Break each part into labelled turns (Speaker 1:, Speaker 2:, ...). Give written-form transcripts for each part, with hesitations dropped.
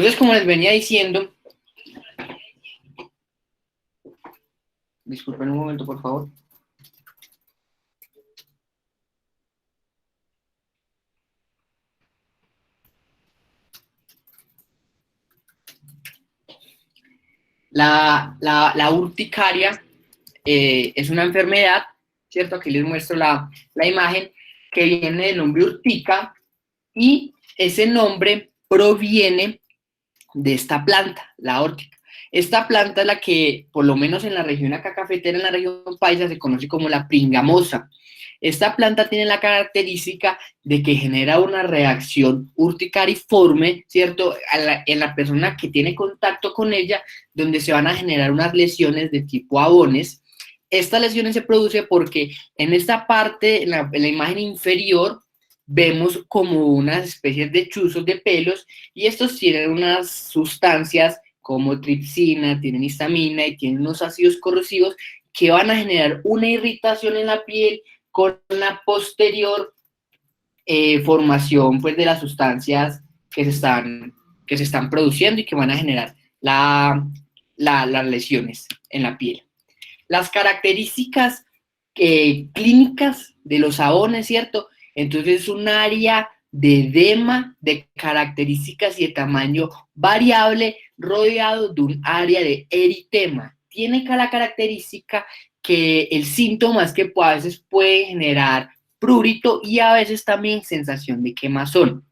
Speaker 1: Entonces, como les venía diciendo, disculpen un momento, por favor. La urticaria es una enfermedad, ¿cierto? Aquí les muestro la imagen que viene del nombre urtica y ese nombre proviene de esta planta, la órtica. Esta planta es la que, por lo menos en la región acá cafetera, en la región paisa, se conoce como la pringamosa. Esta planta tiene la característica de que genera una reacción urticariforme, ¿cierto? En la persona que tiene contacto con ella, donde se van a generar unas lesiones de tipo abones. Estas lesiones se producen porque en esta parte, en la imagen inferior, vemos como unas especies de chuzos de pelos y estos tienen unas sustancias como tripsina, tienen histamina y tienen unos ácidos corrosivos que van a generar una irritación en la piel con la posterior formación pues, de las sustancias que se están produciendo y que van a generar las lesiones en la piel. Las características clínicas de los sabones, ¿cierto? Entonces es un área de edema de características y de tamaño variable rodeado de un área de eritema. Tiene la característica que el síntoma es que a veces puede generar prurito y a veces también sensación de quemazón.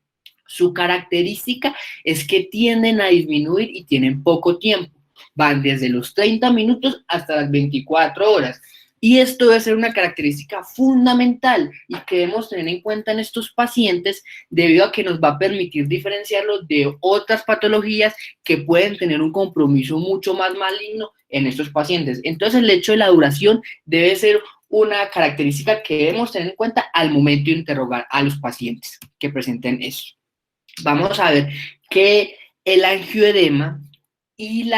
Speaker 1: Su característica es que tienden a disminuir y tienen poco tiempo. Van desde los 30 minutos hasta las 24 horas. Y esto debe ser una característica fundamental y que debemos tener en cuenta en estos pacientes debido a que nos va a permitir diferenciarlos de otras patologías que pueden tener un compromiso mucho más maligno en estos pacientes. Entonces el hecho de la duración debe ser una característica que debemos tener en cuenta al momento de interrogar a los pacientes que presenten eso. Vamos a ver que el angioedema y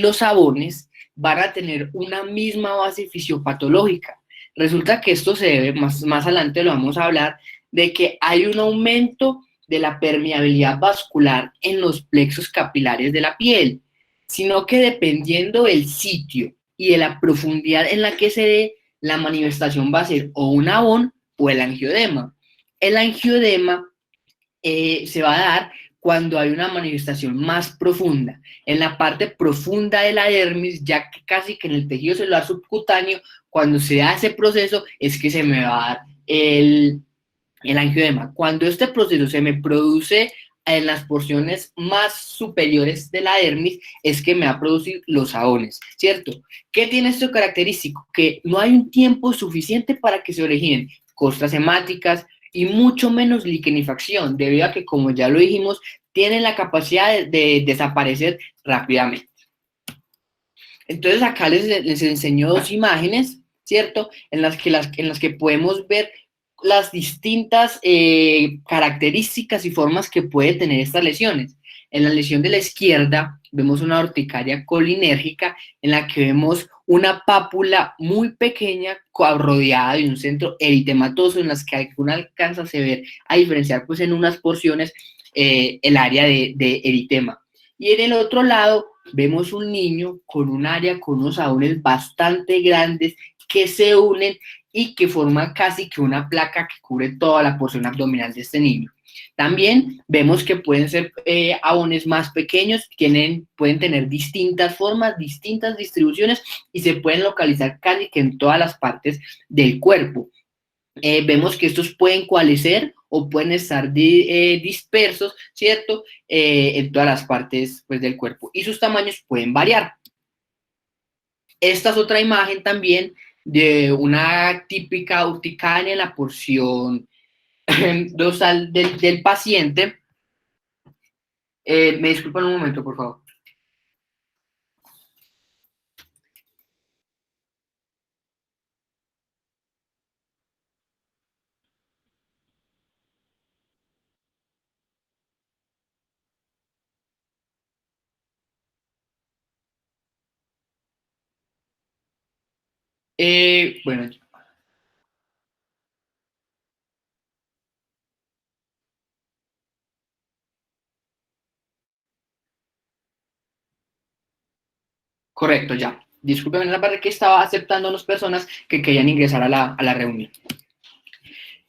Speaker 1: los sabones van a tener una misma base fisiopatológica. Resulta que esto se debe, más adelante lo vamos a hablar, de que hay un aumento de la permeabilidad vascular en los plexos capilares de la piel, sino que dependiendo del sitio y de la profundidad en la que se dé, la manifestación va a ser o un abón o el angioedema. El angioedema se va a dar cuando hay una manifestación más profunda. En la parte profunda de la dermis, ya que casi que en el tejido celular subcutáneo, cuando se da ese proceso, es que se me va a dar el angioedema. Cuando este proceso se me produce en las porciones más superiores de la dermis, es que me va a producir los sabones, ¿cierto? ¿Qué tiene esto característico? Que no hay un tiempo suficiente para que se originen costras hemáticas y mucho menos liquenifacción, debido a que, como ya lo dijimos, tienen la capacidad de desaparecer rápidamente. Entonces acá les enseño dos imágenes, ¿cierto? En las que podemos ver las distintas características y formas que puede tener estas lesiones. En la lesión de la izquierda vemos una urticaria colinérgica en la que vemos una pápula muy pequeña rodeada de un centro eritematoso en las que uno alcanza a diferenciar pues en unas porciones el área de eritema. Y en el otro lado vemos un niño con un área con unos sabones bastante grandes que se unen y que forman casi que una placa que cubre toda la porción abdominal de este niño. También vemos que pueden ser abones más pequeños, pueden tener distintas formas, distintas distribuciones y se pueden localizar casi que en todas las partes del cuerpo. Vemos que estos pueden coalescer o pueden estar dispersos, ¿cierto? En todas las partes pues, del cuerpo y sus tamaños pueden variar. Esta es otra imagen también de una típica urticaria en la porción dorsal del paciente. Me disculpan un momento, por favor. Bueno, Correcto, ya. Discúlpeme la parte que estaba aceptando a las personas que querían ingresar a la reunión.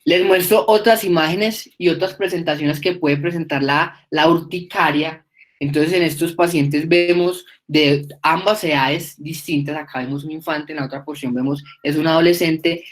Speaker 1: Les muestro otras imágenes y otras presentaciones que puede presentar la urticaria. Entonces, en estos pacientes vemos de ambas edades distintas. Acá vemos un infante, en la otra porción vemos es un adolescente.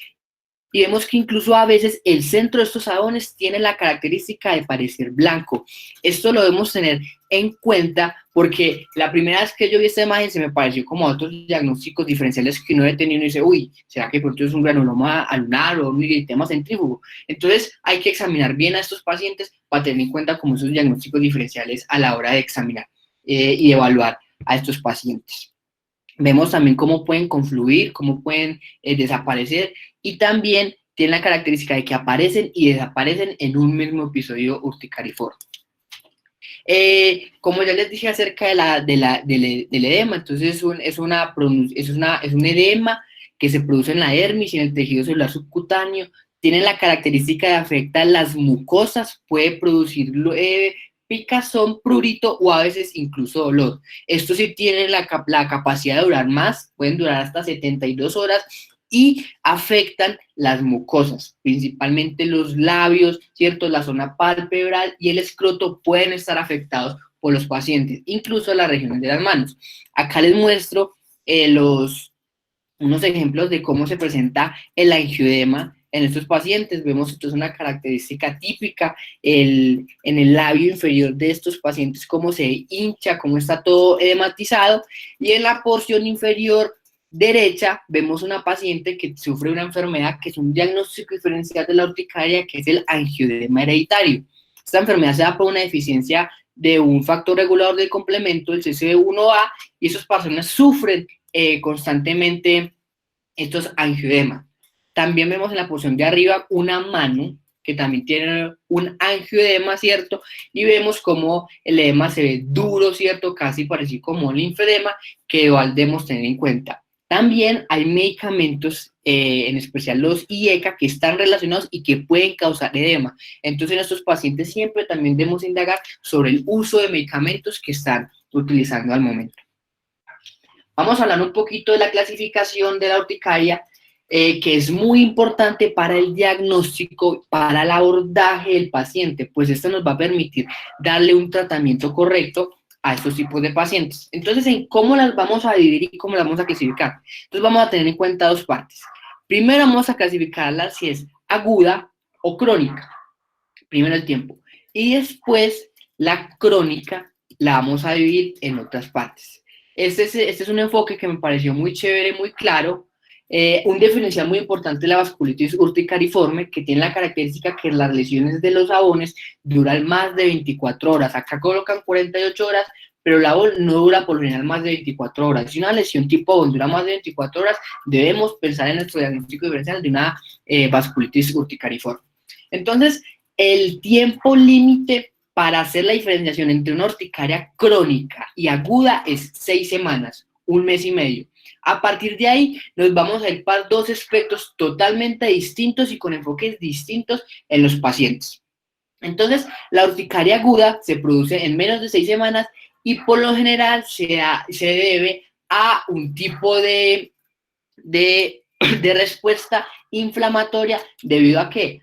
Speaker 1: Y vemos que incluso a veces el centro de estos jabones tiene la característica de parecer blanco. Esto lo debemos tener en cuenta porque la primera vez que yo vi esta imagen se me pareció como a otros diagnósticos diferenciales que uno ha tenido y dice, uy, ¿será que pronto es un granuloma alunar o un eritema centrífugo? Entonces hay que examinar bien a estos pacientes para tener en cuenta como esos diagnósticos diferenciales a la hora de examinar y evaluar a estos pacientes. Vemos también cómo pueden confluir, cómo pueden desaparecer y también tienen la característica de que aparecen y desaparecen en un mismo episodio urticariforme. Como ya les dije acerca del edema, entonces es un edema que se produce en la dermis y en el tejido celular subcutáneo, tiene la característica de afectar las mucosas, puede producir picazón, prurito o a veces incluso dolor. Estos sí tienen la capacidad de durar más, pueden durar hasta 72 horas y afectan las mucosas, principalmente los labios, ¿cierto? La zona palpebral y el escroto pueden estar afectados por los pacientes, incluso las regiones de las manos. Acá les muestro unos ejemplos de cómo se presenta el angioedema en estos pacientes. Vemos entonces una característica típica en el labio inferior de estos pacientes, cómo se hincha, cómo está todo edematizado, y en la porción inferior derecha vemos una paciente que sufre una enfermedad que es un diagnóstico diferencial de la urticaria, que es el angioedema hereditario. Esta enfermedad se da por una deficiencia de un factor regulador del complemento, el CCB1A, y esas personas sufren constantemente estos angioedemas. También vemos en la porción de arriba una mano que también tiene un angioedema, ¿cierto? Y vemos como el edema se ve duro, ¿cierto? Casi parecido como linfedema, que debemos tener en cuenta. También hay medicamentos, en especial los IECA, que están relacionados y que pueden causar edema. Entonces, en estos pacientes siempre también debemos indagar sobre el uso de medicamentos que están utilizando al momento. Vamos a hablar un poquito de la clasificación de la urticaria, que es muy importante para el diagnóstico, para el abordaje del paciente, pues esto nos va a permitir darle un tratamiento correcto a estos tipos de pacientes. Entonces, ¿en cómo las vamos a dividir y cómo las vamos a clasificar? Entonces, vamos a tener en cuenta dos partes. Primero, vamos a clasificarla si es aguda o crónica. Primero el tiempo. Y después, la crónica la vamos a dividir en otras partes. Este es un enfoque que me pareció muy chévere, muy claro. Un diferencial muy importante de la vasculitis urticariforme, que tiene la característica que las lesiones de los jabones duran más de 24 horas. Acá colocan 48 horas, pero la jabón no dura por lo general más de 24 horas. Si una lesión tipo jabón dura más de 24 horas, debemos pensar en nuestro diagnóstico diferencial de una vasculitis urticariforme. Entonces, el tiempo límite para hacer la diferenciación entre una urticaria crónica y aguda es 6 semanas, un mes y medio. A partir de ahí nos vamos a ir para dos aspectos totalmente distintos y con enfoques distintos en los pacientes. Entonces, la urticaria aguda se produce en menos de 6 semanas y por lo general se debe a un tipo de respuesta inflamatoria debido a que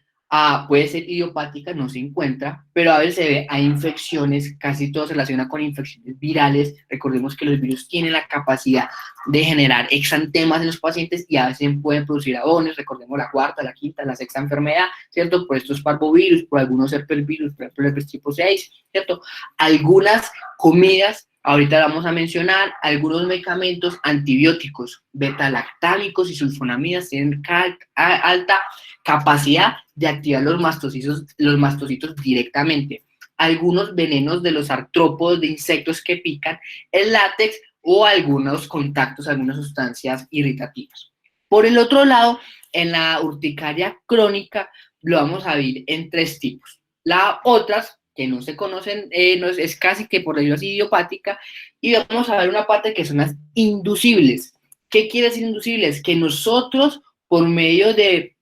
Speaker 1: puede ser idiopática, no se encuentra, pero a veces se ve a infecciones, casi todo se relaciona con infecciones virales. Recordemos que los virus tienen la capacidad de generar exantemas en los pacientes y a veces pueden producir jabones. Recordemos la cuarta, la quinta, la sexta enfermedad, ¿cierto? Por estos parvovirus, por algunos herpesvirus, por ejemplo el herpes tipo 6, ¿cierto? Algunas comidas, ahorita vamos a mencionar, algunos medicamentos antibióticos, betalactámicos y sulfonamidas tienen alta capacidad de activar los mastocitos directamente. Algunos venenos de los artrópodos de insectos que pican, el látex o algunos contactos, algunas sustancias irritativas. Por el otro lado, en la urticaria crónica lo vamos a ver en 3 tipos. Las otras que no se conocen, es casi que por decirlo así idiopática, y vamos a ver una parte que son las inducibles. ¿Qué quiere decir inducibles? Que nosotros, por medio de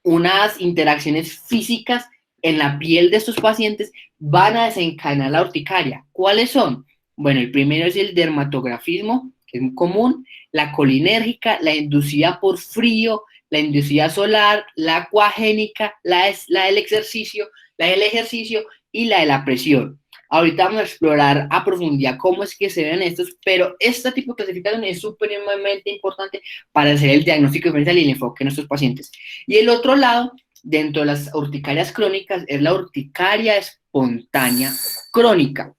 Speaker 1: unas interacciones físicas en la piel de estos pacientes, van a desencadenar la urticaria. ¿Cuáles son? Bueno, el primero es el dermatografismo, que es común, la colinérgica, la inducida por frío, la inducida solar, la acuagénica, la del ejercicio y la de la presión. Ahorita vamos a explorar a profundidad cómo es que se ven estos, pero este tipo de clasificación es supremamente importante para hacer el diagnóstico diferencial y el enfoque en nuestros pacientes. Y el otro lado, dentro de las urticarias crónicas, es la urticaria espontánea crónica.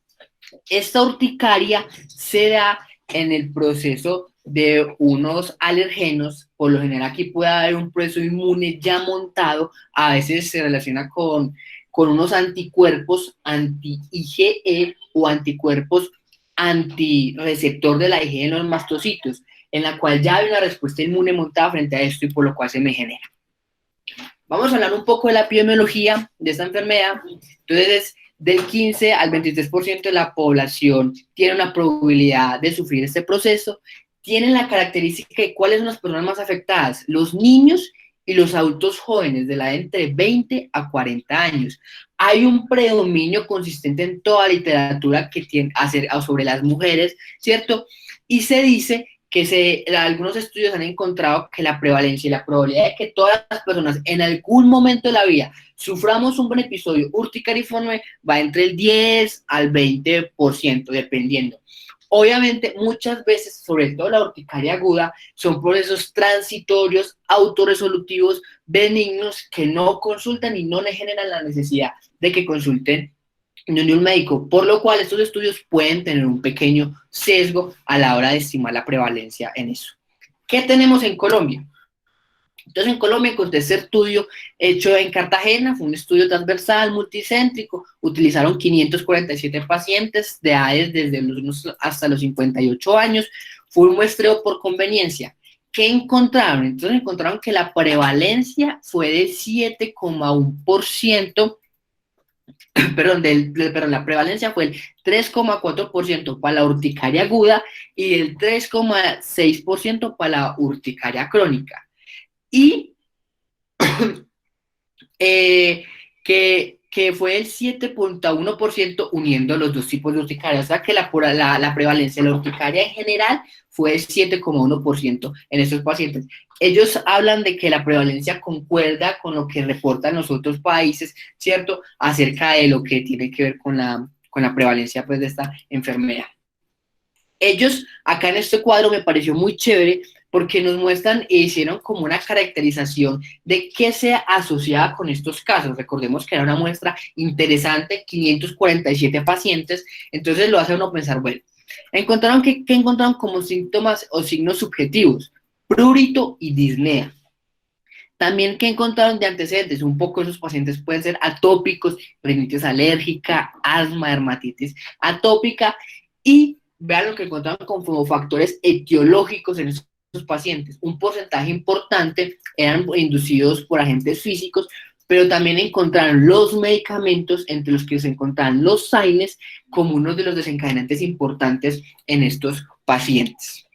Speaker 1: Esta urticaria se da en el proceso de unos alergenos, por lo general aquí puede haber un proceso inmune ya montado, a veces se relaciona con unos anticuerpos anti-IgE o anticuerpos antireceptor de la IgE en los mastocitos, en la cual ya hay una respuesta inmune montada frente a esto y por lo cual se me genera. Vamos a hablar un poco de la epidemiología de esta enfermedad. Entonces, del 15 al 23% de la población tiene una probabilidad de sufrir este proceso. Tienen la característica de cuáles son las personas más afectadas, los niños y los adultos jóvenes de la edad entre 20 a 40 años. Hay un predominio consistente en toda la literatura que tiene sobre las mujeres, ¿cierto? Y se dice que algunos estudios han encontrado que la prevalencia y la probabilidad de que todas las personas en algún momento de la vida suframos un buen episodio urticariforme va entre el 10 al 20%, dependiendo. Obviamente, muchas veces, sobre todo la urticaria aguda, son procesos transitorios, autorresolutivos, benignos, que no consultan y no le generan la necesidad de que consulten de un médico, por lo cual estos estudios pueden tener un pequeño sesgo a la hora de estimar la prevalencia en eso. ¿Qué tenemos en Colombia? Entonces, en Colombia encontré este estudio hecho en Cartagena, fue un estudio transversal, multicéntrico, utilizaron 547 pacientes de edades desde los 1 hasta los 58 años, fue un muestreo por conveniencia. ¿Qué encontraron? Entonces encontraron que la prevalencia fue de 7,1%, perdón, la prevalencia fue el 3,4% para la urticaria aguda y el 3,6% para la urticaria crónica. Y que fue el 7,1% uniendo los dos tipos de urticaria, o sea que la prevalencia de la urticaria en general fue el 7,1% en estos pacientes. Ellos hablan de que la prevalencia concuerda con lo que reportan los otros países, ¿cierto?, acerca de lo que tiene que ver con la prevalencia, pues, de esta enfermedad. Ellos, acá en este cuadro me pareció muy chévere porque nos muestran e hicieron como una caracterización de qué se asociaba con estos casos. Recordemos que era una muestra interesante, 547 pacientes, entonces lo hace uno pensar, bueno, encontraron ¿qué encontraron como síntomas o signos subjetivos? Prurito y disnea. También, ¿qué encontraron de antecedentes? Un poco esos pacientes pueden ser atópicos, rinitis alérgica, asma, dermatitis atópica, y vean lo que encontraron como factores etiológicos en esos pacientes. Un porcentaje importante eran inducidos por agentes físicos, pero también encontraron los medicamentos, entre los que se encontraban los SAINES, como uno de los desencadenantes importantes en estos pacientes,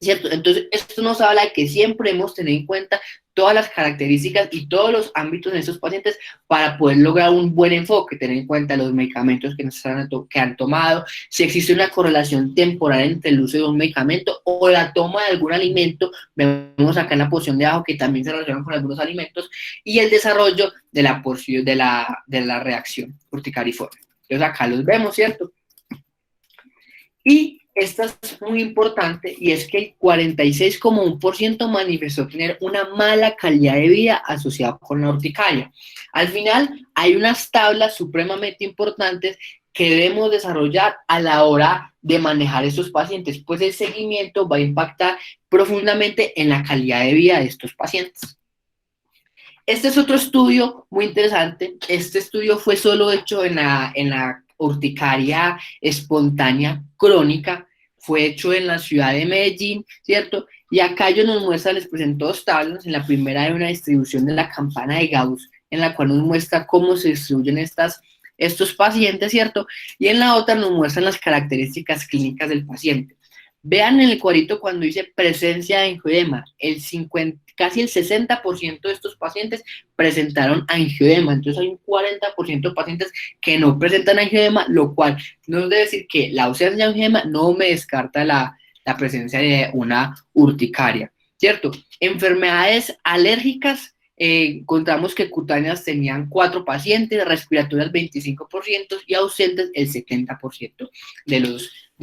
Speaker 1: ¿cierto? Entonces, esto nos habla de que siempre hemos tenido en cuenta todas las características y todos los ámbitos en estos pacientes para poder lograr un buen enfoque, tener en cuenta los medicamentos que han tomado, si existe una correlación temporal entre el uso de un medicamento o la toma de algún alimento, vemos acá en la porción de abajo que también se relaciona con algunos alimentos, y el desarrollo de la porción de la reacción urticariforme. Entonces acá los vemos, ¿cierto? Y esta es muy importante, y es que el 46,1% manifestó tener una mala calidad de vida asociada con la urticaria. Al final, hay unas tablas supremamente importantes que debemos desarrollar a la hora de manejar estos pacientes, pues el seguimiento va a impactar profundamente en la calidad de vida de estos pacientes. Este es otro estudio muy interesante. Este estudio fue solo hecho en la urticaria espontánea crónica, fue hecho en la ciudad de Medellín, ¿cierto? Y acá ellos nos muestran, les presento dos tablas. En la primera hay una distribución de la campana de Gauss, en la cual nos muestra cómo se distribuyen estos pacientes, ¿cierto? Y en la otra nos muestran las características clínicas del paciente. Vean en el cuadrito cuando dice presencia de angioedema, casi el 60% de estos pacientes presentaron angioedema, entonces hay un 40% de pacientes que no presentan angioedema, lo cual nos debe decir que la ausencia de angioedema no me descarta la la presencia de una urticaria, ¿cierto? Enfermedades alérgicas, encontramos que cutáneas tenían 4 pacientes, respiratorias 25% y ausentes el 70% de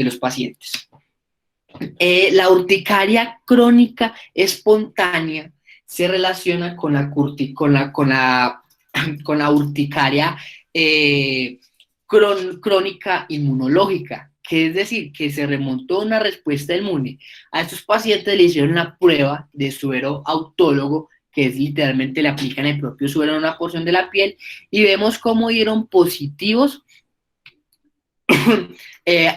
Speaker 1: los pacientes. La urticaria crónica espontánea se relaciona con la urticaria crónica inmunológica, que es decir, que se remontó una respuesta inmune. A estos pacientes le hicieron la prueba de suero autólogo, que es literalmente le aplican el propio suero en una porción de la piel, y vemos cómo dieron positivos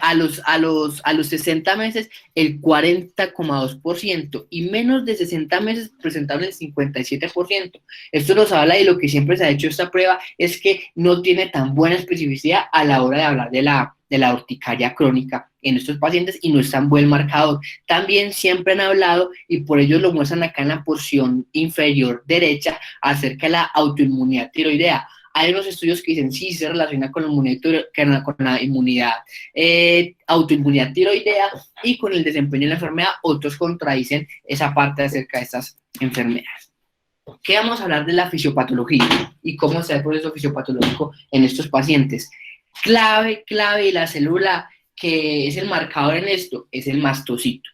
Speaker 1: a los 60 meses el 40,2% y menos de 60 meses presentaron el 57%. Esto nos habla de lo que siempre se ha hecho esta prueba, es que no tiene tan buena especificidad a la hora de hablar de la urticaria crónica en estos pacientes y no es tan buen marcador. También siempre han hablado, y por ello lo muestran acá en la porción inferior derecha, acerca de la autoinmunidad tiroidea. Hay unos estudios que dicen sí se relaciona con la inmunidad, autoinmunidad tiroidea y con el desempeño de la enfermedad. Otros contradicen esa parte acerca de estas enfermedades. ¿Qué vamos a hablar de la fisiopatología y cómo se da el proceso fisiopatológico en estos pacientes? Clave, la célula que es el marcador en esto es el mastocito.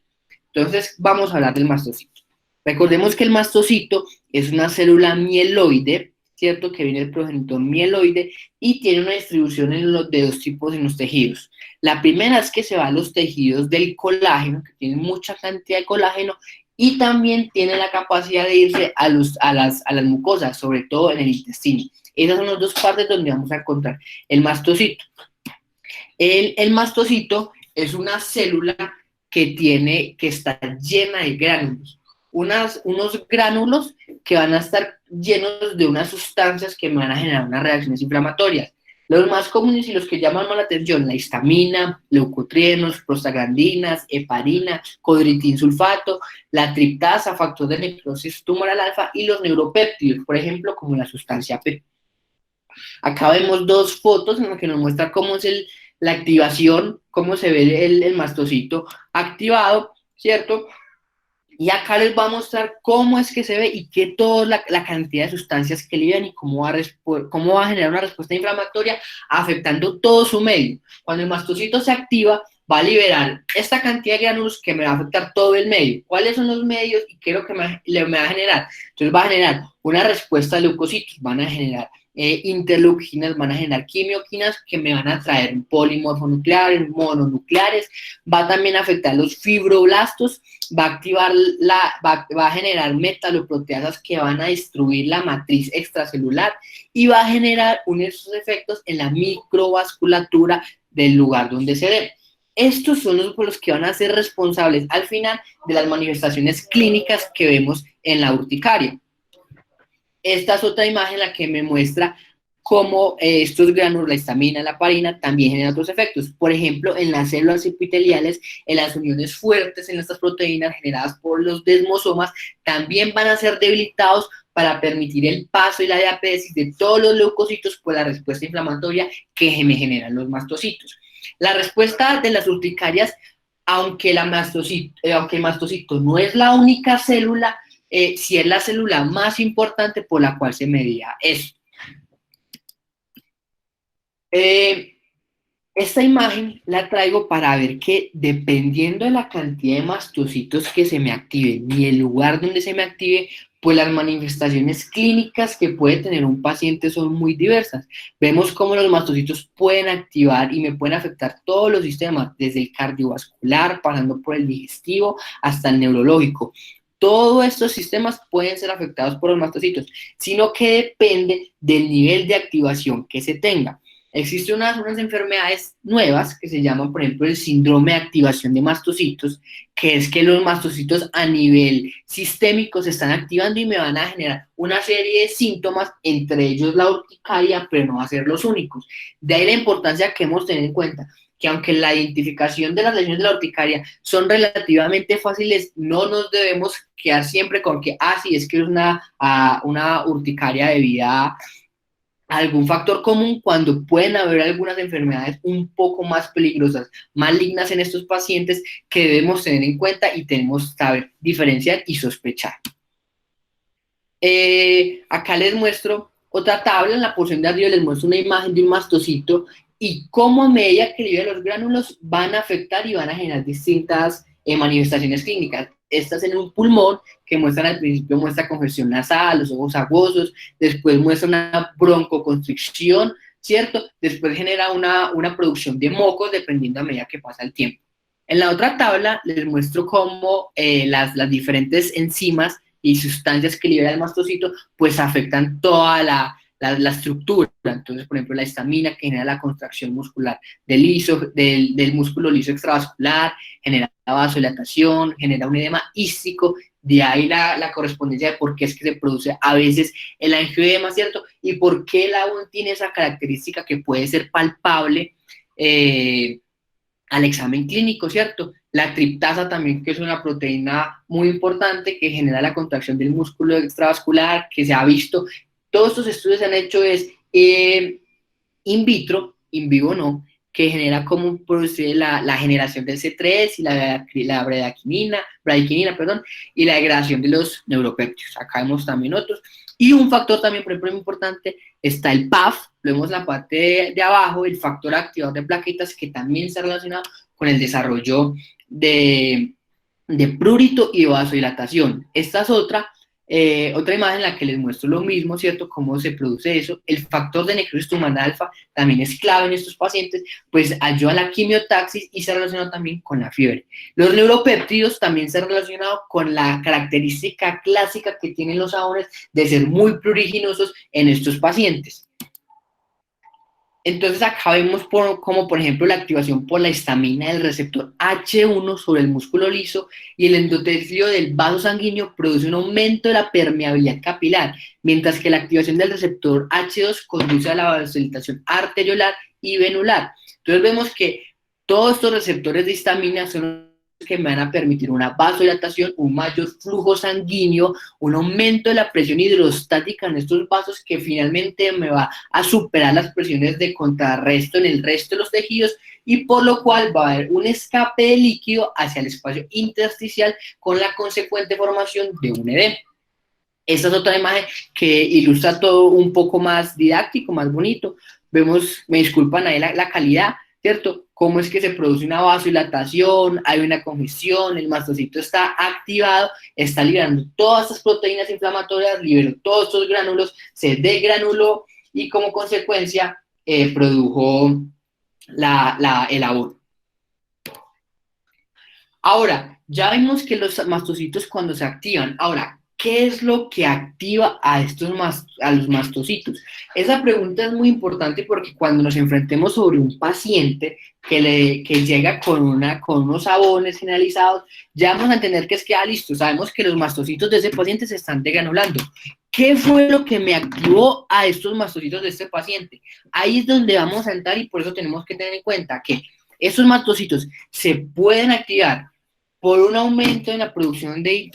Speaker 1: Entonces vamos a hablar del mastocito. Recordemos que el mastocito es una célula mieloide, ¿cierto? Que viene del progenitor mieloide y tiene una distribución de dos tipos en los tejidos. La primera es que se va a los tejidos del colágeno, que tienen mucha cantidad de colágeno, y también tiene la capacidad de irse a las mucosas, sobre todo en el intestino. Esas son las dos partes donde vamos a encontrar el mastocito. El mastocito es una célula que está llena de gránulos. Unos gránulos que van a estar llenos de unas sustancias que van a generar unas reacciones inflamatorias. Los más comunes y los que llaman más la atención, la histamina, leucotrienos, prostaglandinas, heparina, codritinsulfato, la triptasa, factor de necrosis tumoral alfa y los neuropéptidos, por ejemplo, como la sustancia P. Acá vemos dos fotos en las que nos muestra cómo es la activación, cómo se ve el mastocito activado, ¿cierto? Y acá les va a mostrar cómo es que se ve y qué toda la cantidad de sustancias que liberan y cómo va a generar una respuesta inflamatoria afectando todo su medio. Cuando el mastocito se activa, va a liberar esta cantidad de gránulos que me va a afectar todo el medio. ¿Cuáles son los medios y qué es lo que me va a generar? Entonces va a generar una respuesta de leucocitos, van a generar interleucinas, van a generar quimioquinas que me van a traer polimorfonucleares, mononucleares, va también a afectar los fibroblastos, va a activar va a generar metaloproteasas que van a destruir la matriz extracelular y va a generar unos efectos en la microvasculatura del lugar donde se dé. Estos son los que van a ser responsables al final de las manifestaciones clínicas que vemos en la urticaria. Esta es otra imagen en la que me muestra cómo estos gránulos, la histamina, la heparina, también generan otros efectos. Por ejemplo, en las células epiteliales, en las uniones fuertes en estas proteínas generadas por los desmosomas, también van a ser debilitados para permitir el paso y la diapéresis de todos los leucocitos por la respuesta inflamatoria que me generan los mastocitos. La respuesta de las urticarias, aunque el mastocito no es la única célula, si es la célula más importante por la cual se medía eso. Esta imagen la traigo para ver que dependiendo de la cantidad de mastocitos que se me activen y el lugar donde se me active, pues las manifestaciones clínicas que puede tener un paciente son muy diversas. Vemos cómo los mastocitos pueden activar y me pueden afectar todos los sistemas, desde el cardiovascular, pasando por el digestivo, hasta el neurológico. Todos estos sistemas pueden ser afectados por los mastocitos, sino que depende del nivel de activación que se tenga. Existen unas enfermedades nuevas que se llaman, por ejemplo, el síndrome de activación de mastocitos, que es que los mastocitos a nivel sistémico se están activando y me van a generar una serie de síntomas, entre ellos la urticaria, pero no va a ser los únicos. De ahí la importancia que hemos de tener en cuenta que aunque la identificación de las lesiones de la urticaria son relativamente fáciles, no nos debemos quedar siempre con que, sí, es que es una urticaria debida algún factor común cuando pueden haber algunas enfermedades un poco más peligrosas, malignas en estos pacientes que debemos tener en cuenta y tenemos que saber diferenciar y sospechar. Acá les muestro otra tabla, en la porción de arriba les muestro una imagen de un mastocito y cómo a medida que liberan los gránulos van a afectar y van a generar distintas manifestaciones clínicas. Estas en un pulmón, que muestran al principio muestra congestión nasal, los ojos aguosos, después muestra una broncoconstricción, ¿cierto? Después genera una producción de mocos dependiendo a medida que pasa el tiempo. En la otra tabla les muestro cómo las diferentes enzimas y sustancias que libera el mastocito, pues afectan toda la estructura. Entonces, por ejemplo, la histamina que genera la contracción muscular del músculo liso extravascular, genera vasodilatación, genera un edema ístico, de ahí la correspondencia de por qué es que se produce a veces el angioedema, ¿cierto? Y por qué el AUN tiene esa característica que puede ser palpable al examen clínico, ¿cierto? La triptasa también, que es una proteína muy importante que genera la contracción del músculo extravascular, que se ha visto, todos estos estudios se han hecho in vitro, in vivo no, que genera cómo produce la generación del C3 y la bradiquinina, perdón, y la degradación de los neuropéptidos. Acá vemos también otros. Y un factor también, por ejemplo, muy importante, está el PAF, lo vemos en la parte de abajo, el factor activador de plaquetas, que también está relacionado con el desarrollo de prurito y vasodilatación. Esta es otra imagen en la que les muestro lo mismo, ¿cierto? Cómo se produce eso. El factor de necrosis tumoral alfa también es clave en estos pacientes, pues ayuda a la quimiotaxis y se relaciona también con la fiebre. Los neuropéptidos también se han relacionado con la característica clásica que tienen los AONs de ser muy pruriginosos en estos pacientes. Entonces acá vemos como por ejemplo la activación por la histamina del receptor H1 sobre el músculo liso y el endotelio del vaso sanguíneo produce un aumento de la permeabilidad capilar, mientras que la activación del receptor H2 conduce a la vasodilatación arteriolar y venular. Entonces vemos que todos estos receptores de histamina son que me van a permitir una vasodilatación, un mayor flujo sanguíneo, un aumento de la presión hidrostática en estos vasos que finalmente me va a superar las presiones de contrarresto en el resto de los tejidos y por lo cual va a haber un escape de líquido hacia el espacio intersticial con la consecuente formación de un edema. Esta es otra imagen que ilustra todo un poco más didáctico, más bonito. Vemos, me disculpan ahí la calidad, ¿cierto? Cómo es que se produce una vasodilatación, hay una congestión, el mastocito está activado, está liberando todas estas proteínas inflamatorias, liberó todos estos gránulos, se degranuló y como consecuencia produjo el aborto. Ahora, ya vimos que los mastocitos cuando se activan, ahora, ¿qué es lo que activa a los mastocitos? Esa pregunta es muy importante porque cuando nos enfrentemos sobre un paciente que llega con unos abones generalizados, ya vamos a entender que es que, listo, sabemos que los mastocitos de ese paciente se están degranulando. ¿Qué fue lo que me activó a estos mastocitos de este paciente? Ahí es donde vamos a entrar y por eso tenemos que tener en cuenta que esos mastocitos se pueden activar por un aumento en la producción de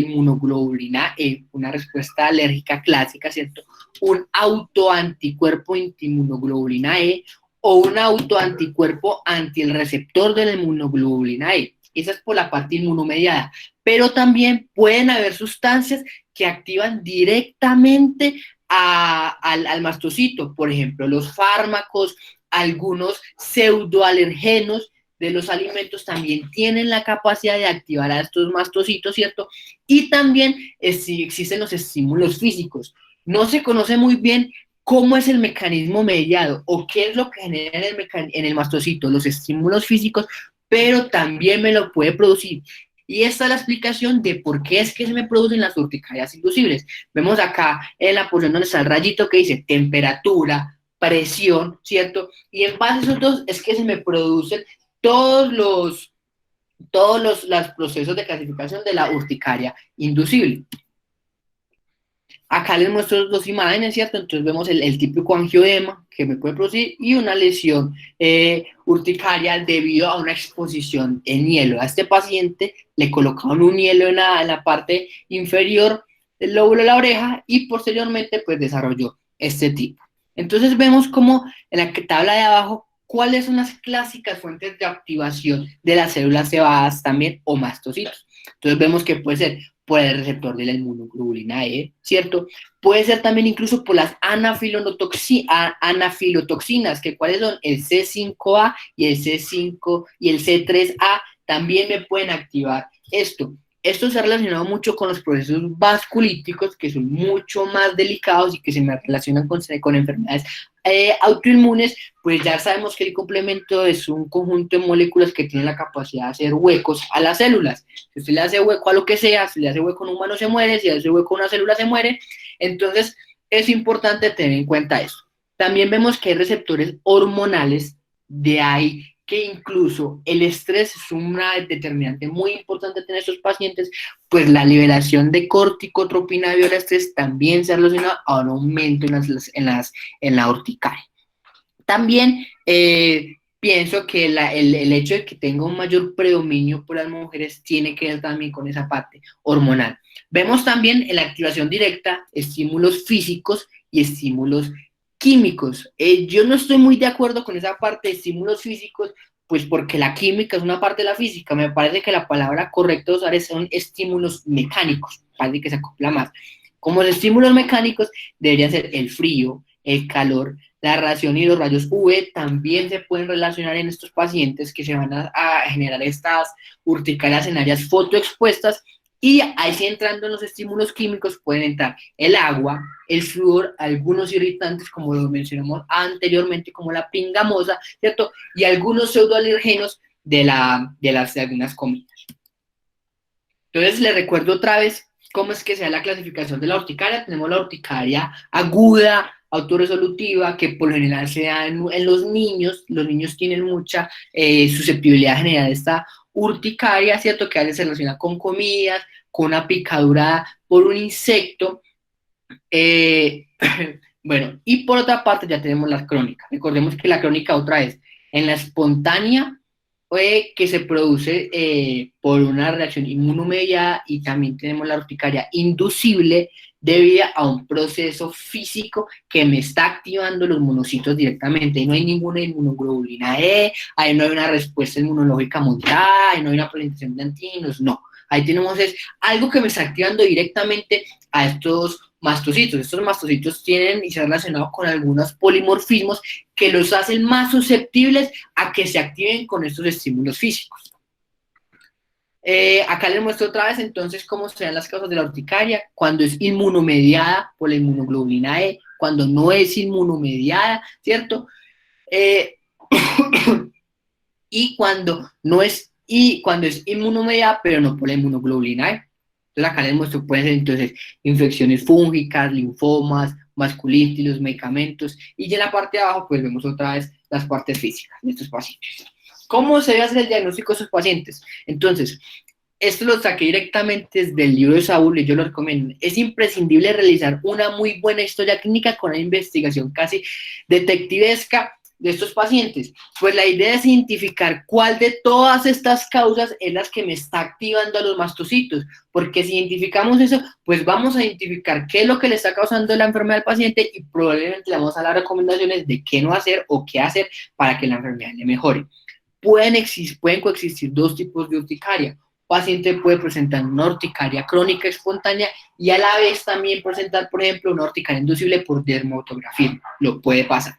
Speaker 1: inmunoglobulina E, una respuesta alérgica clásica, ¿cierto? Un autoanticuerpo anti-inmunoglobulina E o un autoanticuerpo anti el receptor de la inmunoglobulina E. Esa es por la parte inmunomediada. Pero también pueden haber sustancias que activan directamente al mastocito, por ejemplo, los fármacos, algunos pseudoalergenos de los alimentos también tienen la capacidad de activar a estos mastocitos, ¿cierto? Y también existen los estímulos físicos. No se conoce muy bien cómo es el mecanismo mediado o qué es lo que genera en el mastocito, los estímulos físicos, pero también me lo puede producir. Y esta es la explicación de por qué es que se me producen las urticarias inducibles. Vemos acá en la porción donde está el rayito que dice temperatura, presión, ¿cierto? Y en base a esos dos es que se me producen todos los procesos de clasificación de la urticaria inducible. Acá les muestro dos imágenes, ¿cierto? Entonces vemos el típico angioedema que me puede producir y una lesión urticaria debido a una exposición en hielo. A este paciente le colocaron un hielo en la parte inferior del lóbulo de la oreja y posteriormente pues desarrolló este tipo. Entonces vemos como en la tabla de abajo cuáles son las clásicas fuentes de activación de las células cebadas también o mastocitos. Entonces vemos que puede ser por el receptor de la inmunoglobulina E, ¿cierto? Puede ser también incluso por las anafilotoxinas, que cuáles son el C5A y el C5 y el C3A, también me pueden activar esto. Esto se ha relacionado mucho con los procesos vasculíticos, que son mucho más delicados y que se me relacionan con enfermedades autoinmunes. Pues ya sabemos que el complemento es un conjunto de moléculas que tienen la capacidad de hacer huecos a las células. Si usted le hace hueco a lo que sea, si le hace hueco a un humano se muere, si le hace hueco a una célula se muere. Entonces es importante tener en cuenta eso. También vemos que hay receptores hormonales, de ahí que incluso el estrés es una determinante muy importante en estos pacientes, pues la liberación de corticotropina debido al estrés también se ha relacionado a un aumento en la urticaria. También pienso que el hecho de que tenga un mayor predominio por las mujeres tiene que ver también con esa parte hormonal. Vemos también en la activación directa estímulos físicos y estímulos químicos. Yo no estoy muy de acuerdo con esa parte de estímulos físicos, pues porque la química es una parte de la física. Me parece que la palabra correcta a usar son estímulos mecánicos, parece que se acopla más. Como los estímulos mecánicos deberían ser el frío, el calor, la radiación y los rayos UV también se pueden relacionar en estos pacientes que se van a generar estas urticarias en áreas fotoexpuestas. Y ahí sí, entrando en los estímulos químicos, pueden entrar el agua, el flúor, algunos irritantes, como lo mencionamos anteriormente, como la pingamosa, ¿cierto? Y algunos pseudoalergenos de algunas comidas. Entonces, les recuerdo otra vez cómo es que se da la clasificación de la urticaria. Tenemos la urticaria aguda, autorresolutiva, que por lo general se da en los niños. Los niños tienen mucha susceptibilidad a generar esta urticaria, ¿cierto? Que a veces se relaciona con comidas, con una picadura por un insecto. Bueno, y por otra parte ya tenemos la crónica. Recordemos que la crónica otra vez, en la espontánea, que se produce por una reacción inmunomediada, y también tenemos la urticaria inducible debido a un proceso físico que me está activando los monocitos directamente. Ahí no hay ninguna inmunoglobulina E, ahí no hay una respuesta inmunológica montada, ahí no hay una presentación de antígenos, no. Ahí tenemos es algo que me está activando directamente a estos mastocitos. Estos mastocitos tienen y se han relacionado con algunos polimorfismos que los hacen más susceptibles a que se activen con estos estímulos físicos. Acá les muestro otra vez entonces cómo se dan las causas de la urticaria, cuando es inmunomediada por la inmunoglobulina E, cuando no es inmunomediada, ¿cierto? Y cuando es inmunomediada, pero no por la inmunoglobulina E. Entonces acá les muestro, pueden ser entonces infecciones fúngicas, linfomas, vasculitis, los medicamentos, y ya en la parte de abajo pues vemos otra vez las partes físicas de estos pacientes. ¿Cómo se debe hacer el diagnóstico de estos pacientes? Entonces, esto lo saqué directamente desde el libro de Saúl y yo lo recomiendo. Es imprescindible realizar una muy buena historia clínica con una investigación casi detectivesca de estos pacientes. Pues la idea es identificar cuál de todas estas causas es las que me está activando a los mastocitos, porque si identificamos eso, pues vamos a identificar qué es lo que le está causando la enfermedad al paciente y probablemente le vamos a dar recomendaciones de qué no hacer o qué hacer para que la enfermedad le mejore. Pueden coexistir dos tipos de urticaria. Un paciente puede presentar una urticaria crónica espontánea y a la vez también presentar, por ejemplo, una urticaria inducible por dermatografismo. Lo puede pasar,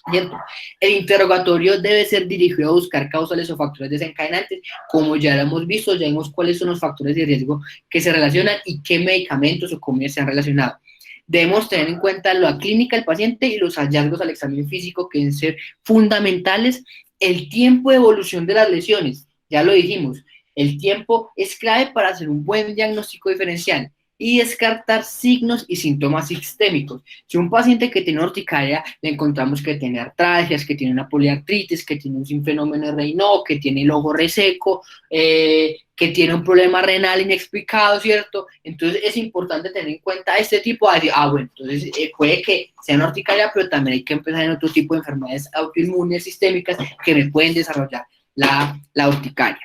Speaker 1: ¿cierto? El interrogatorio debe ser dirigido a buscar causales o factores desencadenantes. Como ya lo hemos visto, ya vimos cuáles son los factores de riesgo que se relacionan y qué medicamentos o comidas se han relacionado. Debemos tener en cuenta la clínica del paciente y los hallazgos al examen físico, que deben ser fundamentales. El tiempo de evolución de las lesiones, ya lo dijimos, el tiempo es clave para hacer un buen diagnóstico diferencial y descartar signos y síntomas sistémicos. Si un paciente que tiene urticaria le encontramos que tiene artralgias, que tiene una poliartritis, que tiene un fenómeno de Raynaud, que tiene el ojo reseco, que tiene un problema renal inexplicado, ¿cierto? Entonces es importante tener en cuenta este tipo de, bueno, entonces puede que sea una urticaria, pero también hay que empezar en otro tipo de enfermedades autoinmunes sistémicas que me pueden desarrollar la urticaria.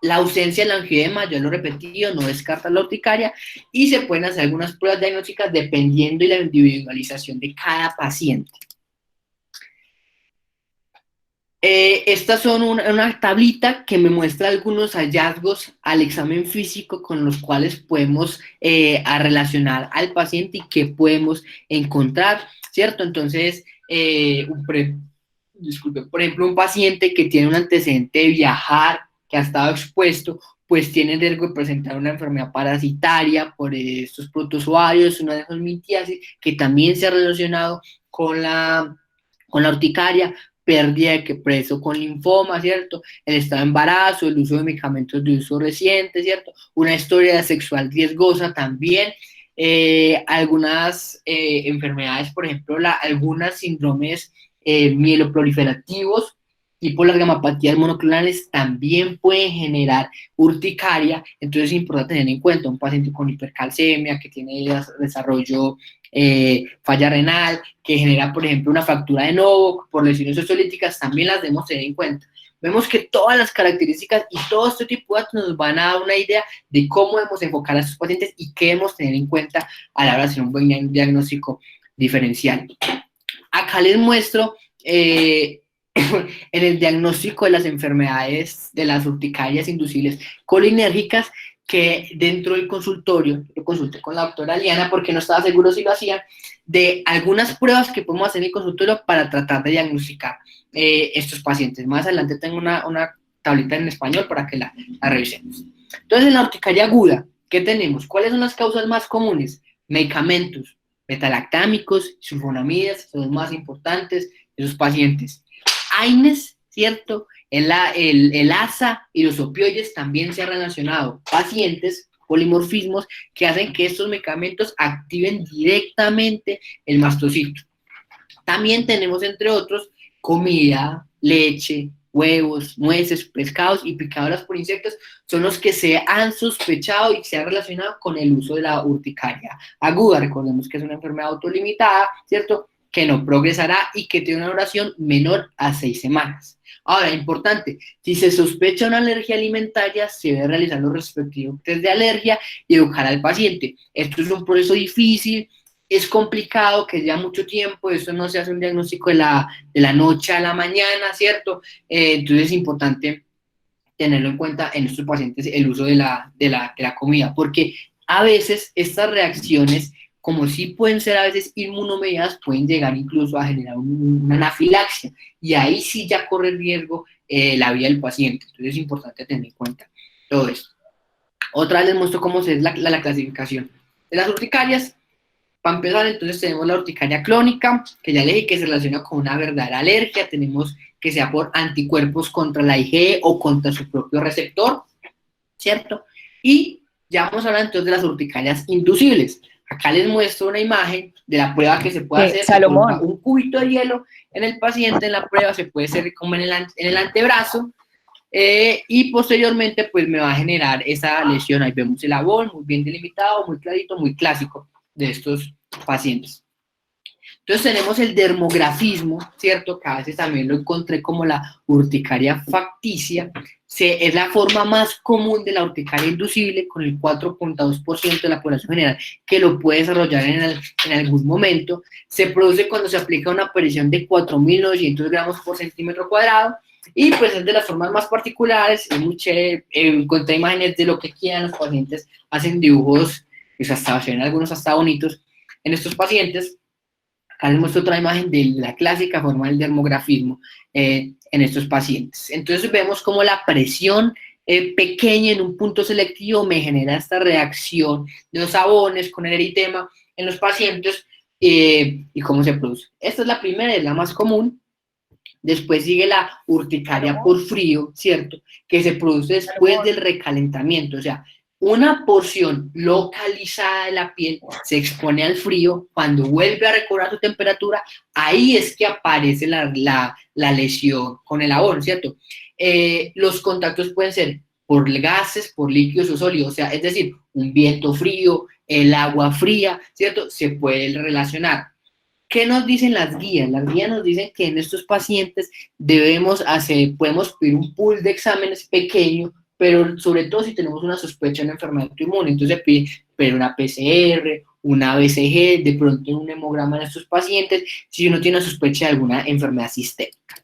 Speaker 1: La ausencia del angioedema, ya lo he repetido, no descarta la urticaria y se pueden hacer algunas pruebas diagnósticas dependiendo de la individualización de cada paciente. Estas son una tablita que me muestra algunos hallazgos al examen físico con los cuales podemos relacionar al paciente y qué podemos encontrar, ¿cierto? Entonces, disculpe, por ejemplo, un paciente que tiene un antecedente de viajar, que ha estado expuesto, pues tiene riesgo de presentar una enfermedad parasitaria por estos protozoarios, una desmitiasis, que también se ha relacionado con la urticaria, pérdida de preso con linfoma, ¿cierto? El estado de embarazo, el uso de medicamentos de uso reciente, ¿cierto? Una historia sexual riesgosa también, algunas enfermedades, por ejemplo, algunas síndromes mieloproliferativos, tipo las gamapatías monoclonales, también pueden generar urticaria. Entonces es importante tener en cuenta un paciente con hipercalcemia, que tiene desarrollo falla renal, que genera, por ejemplo, una fractura de nodo por lesiones osteolíticas, también las debemos tener en cuenta. Vemos que todas las características y todo este tipo de datos nos van a dar una idea de cómo debemos enfocar a estos pacientes y qué debemos tener en cuenta a la hora de hacer un buen diagnóstico diferencial. Acá les muestro en el diagnóstico de las enfermedades de las urticarias inducibles colinérgicas, que dentro del consultorio, lo consulté con la doctora Liana porque no estaba seguro si lo hacía, de algunas pruebas que podemos hacer en el consultorio para tratar de diagnosticar estos pacientes. Más adelante tengo una tablita en español para que la revisemos. Entonces, en la urticaria aguda, ¿qué tenemos? ¿Cuáles son las causas más comunes? Medicamentos, betalactámicos, sulfonamidas, son los más importantes de los pacientes. AINES, ¿cierto? El ASA y los opioides también se han relacionado. Pacientes, polimorfismos, que hacen que estos medicamentos activen directamente el mastocito. También tenemos, entre otros, comida, leche, huevos, nueces, pescados y picaduras por insectos, son los que se han sospechado y se han relacionado con el uso de la urticaria aguda. Recordemos que es una enfermedad autolimitada, ¿cierto?, que no progresará y que tiene una duración menor a 6 semanas. Ahora, importante, si se sospecha una alergia alimentaria, se debe realizar los respectivos test de alergia y educar al paciente. Esto es un proceso difícil, es complicado, que lleva mucho tiempo, eso no se hace un diagnóstico de la noche a la mañana, ¿cierto? Entonces es importante tenerlo en cuenta en estos pacientes, el uso de la comida, porque a veces estas reacciones, como sí pueden ser a veces inmunomediadas, pueden llegar incluso a generar una anafilaxia, y ahí sí ya corre riesgo la vida del paciente. Entonces es importante tener en cuenta todo esto. Otra vez les muestro cómo es la clasificación de las urticarias. Para empezar, entonces tenemos la urticaria clónica, que ya le dije que se relaciona con una verdadera alergia. Tenemos que sea por anticuerpos contra la IgE o contra su propio receptor, ¿cierto? Y ya vamos a hablar entonces de las urticarias inducibles. Acá les muestro una imagen de la prueba que se puede hacer.
Speaker 2: Salomón.
Speaker 1: Se coloca un cubito de hielo en el paciente, en la prueba se puede hacer como en el antebrazo, y posteriormente pues me va a generar esa lesión. Ahí vemos el abón muy bien delimitado, muy clarito, muy clásico de estos pacientes. Entonces tenemos el dermografismo, ¿cierto? Que a veces también lo encontré como la urticaria facticia. Es la forma más común de la urticaria inducible, con el 4.2% de la población general que lo puede desarrollar en algún momento. Se produce cuando se aplica una presión de 4.900 gramos por centímetro cuadrado, y pues es de las formas más particulares. Es muy chévere, encontré imágenes de lo que quieran, los pacientes hacen dibujos, pues hasta se ven algunos hasta bonitos en estos pacientes. Acá les muestro otra imagen de la clásica forma del dermografismo en estos pacientes. Entonces vemos cómo la presión pequeña en un punto selectivo me genera esta reacción de los abones con el eritema en los pacientes, y cómo se produce. Esta es la primera, es la más común. Después sigue la urticaria por frío, ¿cierto? Que se produce después del recalentamiento, o sea, una porción localizada de la piel se expone al frío. Cuando vuelve a recobrar su temperatura, ahí es que aparece la lesión con el abón, ¿cierto? Los contactos pueden ser por gases, por líquidos o sólidos, o sea, es decir, un viento frío, el agua fría, ¿cierto? Se puede relacionar. ¿Qué nos dicen las guías? Las guías nos dicen que en estos pacientes podemos pedir un pool de exámenes pequeño pero sobre todo si tenemos una sospecha de una enfermedad autoinmune. Entonces se pide pero una PCR, una BCG, de pronto un hemograma en estos pacientes, si uno tiene una sospecha de alguna enfermedad sistémica.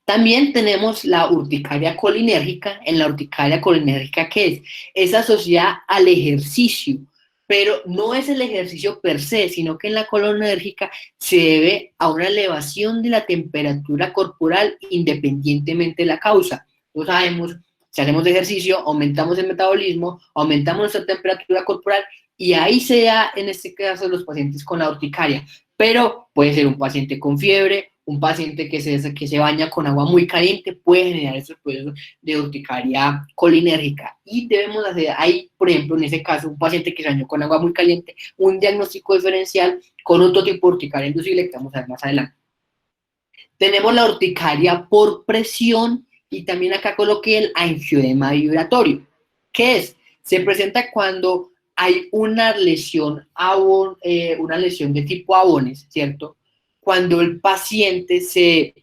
Speaker 1: También tenemos la urticaria colinérgica. En la urticaria colinérgica, ¿qué es? Es asociada al ejercicio, pero no es el ejercicio per se, sino que en la colinérgica se debe a una elevación de la temperatura corporal independientemente de la causa. No sabemos, si hacemos ejercicio, aumentamos el metabolismo, aumentamos nuestra temperatura corporal y ahí se da, en este caso, los pacientes con la urticaria. Pero puede ser un paciente con fiebre, un paciente que se baña con agua muy caliente, puede generar estos procesos de urticaria colinérgica. Y debemos hacer ahí, por ejemplo, en ese caso, un paciente que se bañó con agua muy caliente, un diagnóstico diferencial con otro tipo de urticaria inducible que vamos a ver más adelante. Tenemos la urticaria por presión y también acá coloqué el angioedema vibratorio. ¿Qué es? Se presenta cuando hay una lesión de tipo Abones, ¿cierto? Cuando el paciente se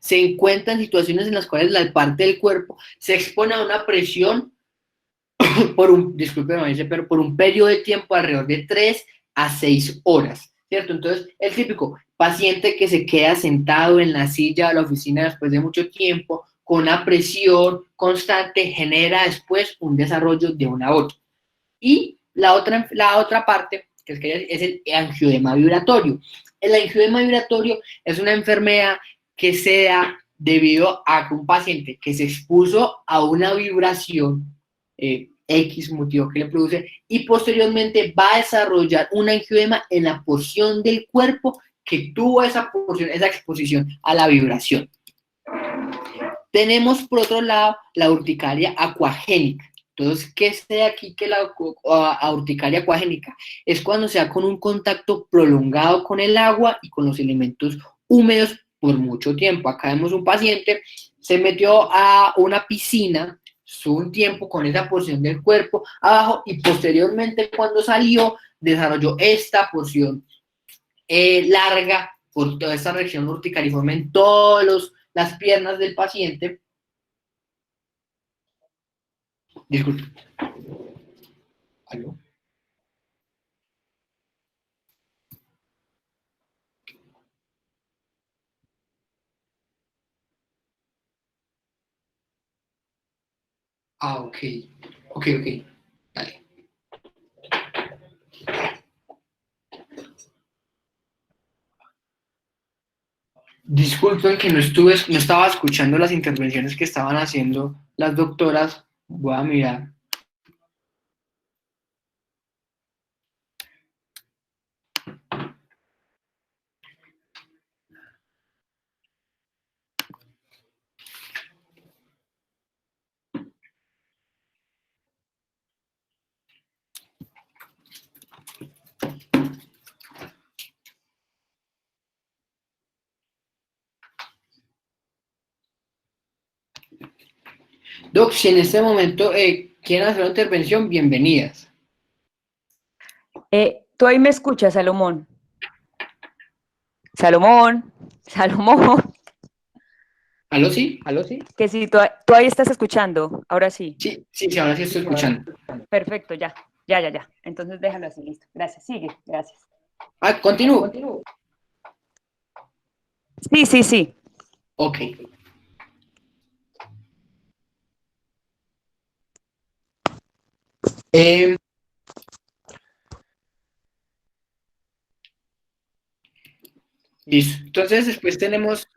Speaker 1: encuentra en situaciones en las cuales la parte del cuerpo se expone a una presión por un periodo de tiempo alrededor de 3 a 6 horas, ¿cierto? Entonces, el típico paciente que se queda sentado en la silla de la oficina después de mucho tiempo, con una presión constante, genera después un desarrollo de una gota. Y la otra parte, que es el angioedema vibratorio. El angioedema vibratorio es una enfermedad que se da debido a que un paciente que se expuso a una vibración, X motivo que le produce, y posteriormente va a desarrollar un angioedema en la porción del cuerpo que tuvo esa exposición a la vibración. Tenemos por otro lado la urticaria acuagénica. Entonces, ¿qué se da aquí que la urticaria acuagénica? Es cuando se da con un contacto prolongado con el agua y con los elementos húmedos por mucho tiempo. Acá vemos un paciente, se metió a una piscina, estuvo un tiempo con esa porción del cuerpo abajo y posteriormente cuando salió desarrolló esta porción larga por toda esta región urticariforme en todas las piernas del paciente. Disculpe. ¿Aló? Ah, ok. Ok. Dale. Disculpen que no estaba escuchando las intervenciones que estaban haciendo las doctoras. Voy a mirar. Doc, si en este momento quieren hacer una intervención, bienvenidas.
Speaker 2: Tú ahí me escuchas, Salomón. Salomón.
Speaker 1: ¿Aló, sí?
Speaker 2: Que sí, tú ahí estás escuchando, ahora sí.
Speaker 1: Sí, ahora sí estoy escuchando.
Speaker 2: Perfecto, ya. Entonces déjalo así, listo. Gracias, sigue, gracias.
Speaker 1: Ah, continúo.
Speaker 2: Sí.
Speaker 1: Ok. Listo. Entonces, después tenemos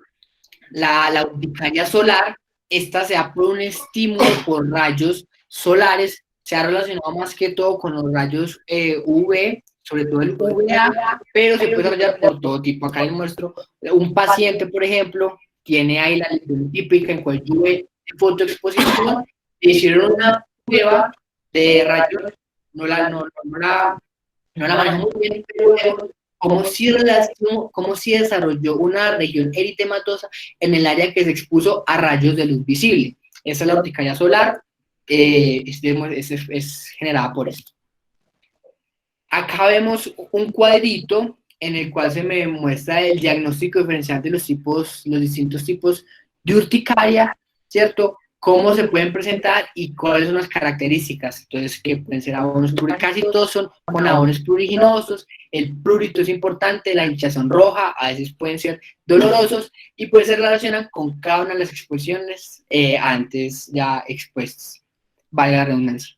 Speaker 1: la urticaria solar. Esta se da por un estímulo por rayos solares. Se ha relacionado más que todo con los rayos UV, sobre todo el UVA, pero se puede desarrollar por todo tipo. Acá les muestro un paciente, por ejemplo, tiene ahí la lesión típica en cual llueve de fotoexposición, hicieron una prueba de rayos, no la manejo muy bien, pero vemos cómo si desarrolló una región eritematosa en el área que se expuso a rayos de luz visible. Esa es la urticaria solar, es generada por esto. Acá vemos un cuadrito en el cual se me muestra el diagnóstico diferencial de los distintos tipos de urticaria. ¿cierto? Cómo se pueden presentar y cuáles son las características. Entonces, que pueden ser abonos pluriginosos, casi todos son con abonos pluriginosos. El prurito es importante, la hinchazón roja, a veces pueden ser dolorosos y pues se relacionan con cada una de las exposiciones antes ya expuestas. Vale la redundancia.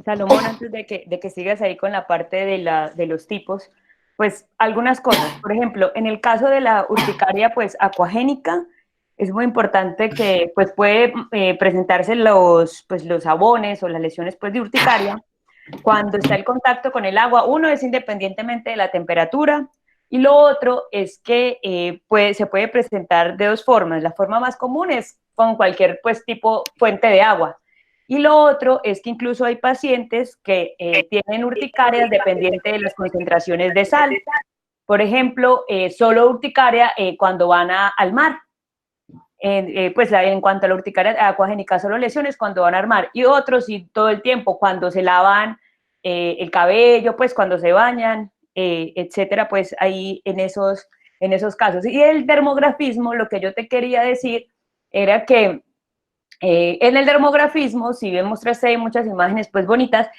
Speaker 2: Salomón, antes de que sigas ahí con la parte de los tipos, pues algunas cosas. Por ejemplo, en el caso de la urticaria pues acuagénica, es muy importante que pues puede presentarse pues, los abones o las lesiones pues, de urticaria cuando está el contacto con el agua. Uno es independientemente de la temperatura y lo otro es que se puede presentar de dos formas. La forma más común es con cualquier pues, tipo fuente de agua. Y lo otro es que incluso hay pacientes que tienen urticarias dependiente de las concentraciones de sal. Por ejemplo, solo urticaria cuando van al mar. Pues en cuanto a la urticaria acuagénica, solo lesiones cuando van al mar. Y otros, sí, todo el tiempo, cuando se lavan el cabello, pues cuando se bañan, etcétera, pues ahí en esos casos. Y el dermografismo, lo que yo te quería decir era que en el dermografismo, si bien mostraste muchas imágenes pues bonitas,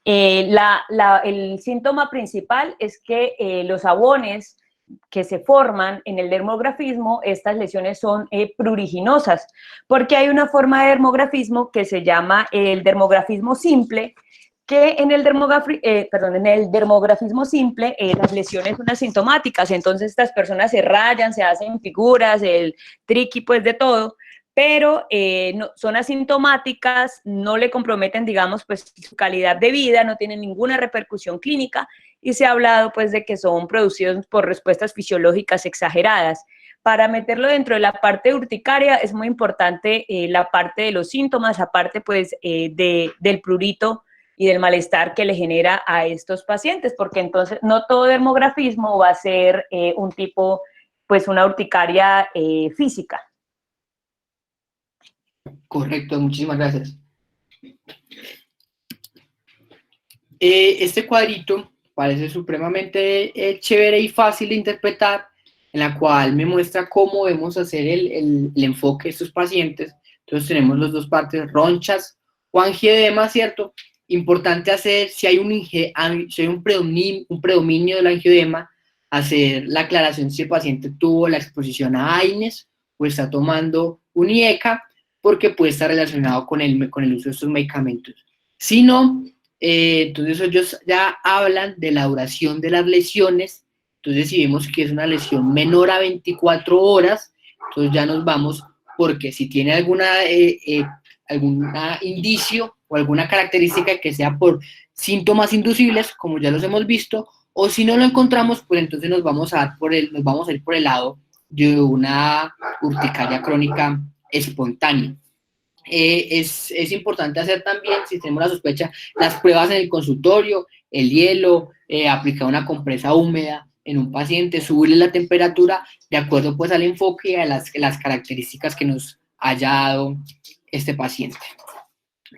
Speaker 2: el síntoma principal es que los abones que se forman en el dermografismo, estas lesiones son pruriginosas, porque hay una forma de dermografismo que se llama el dermografismo simple, que en el dermografismo simple las lesiones son asintomáticas, entonces estas personas se rayan, se hacen figuras, el triqui pues de todo, pero no, son asintomáticas, no le comprometen, digamos, pues su calidad de vida, no tienen ninguna repercusión clínica y se ha hablado pues de que son producidos por respuestas fisiológicas exageradas. Para meterlo dentro de la parte urticaria es muy importante la parte de los síntomas, aparte pues del prurito y del malestar que le genera a estos pacientes, porque entonces no todo dermografismo va a ser un tipo, pues una urticaria física.
Speaker 1: Correcto, muchísimas gracias. Este cuadrito parece supremamente chévere y fácil de interpretar, en la cual me muestra cómo debemos hacer el enfoque de estos pacientes. Entonces tenemos las dos partes, ronchas o angioedema, ¿cierto? Importante hacer, si hay un predominio del angioedema, hacer la aclaración si el paciente tuvo la exposición a AINES o está tomando un IECA, porque puede estar relacionado con el uso de estos medicamentos. Si no, entonces ellos ya hablan de la duración de las lesiones. Entonces si vemos que es una lesión menor a 24 horas, entonces ya nos vamos, porque si tiene algún indicio o alguna característica que sea por síntomas inducibles, como ya los hemos visto, o si no lo encontramos, pues entonces nos vamos a ir por el lado de una urticaria crónica espontánea. Es importante hacer también, si tenemos la sospecha, las pruebas en el consultorio, el hielo, aplicar una compresa húmeda en un paciente, subirle la temperatura de acuerdo pues al enfoque y a las características que nos haya dado este paciente.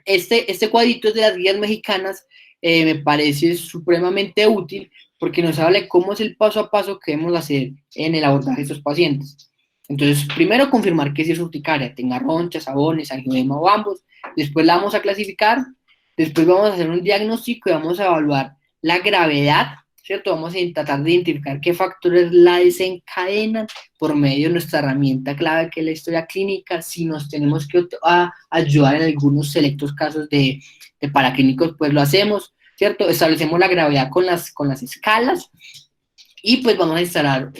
Speaker 1: Este cuadrito es de las guías mexicanas, me parece supremamente útil porque nos habla de cómo es el paso a paso que debemos hacer en el abordaje de estos pacientes. Entonces, primero confirmar que si es urticaria, tenga ronchas, sabones, angioedema o ambos. Después la vamos a clasificar. Después vamos a hacer un diagnóstico y vamos a evaluar la gravedad, ¿cierto? Vamos a tratar de identificar qué factores la desencadenan por medio de nuestra herramienta clave que es la historia clínica. Si nos tenemos que ayudar en algunos selectos casos de paraclínicos, pues lo hacemos, ¿cierto? Establecemos la gravedad con las escalas y pues vamos a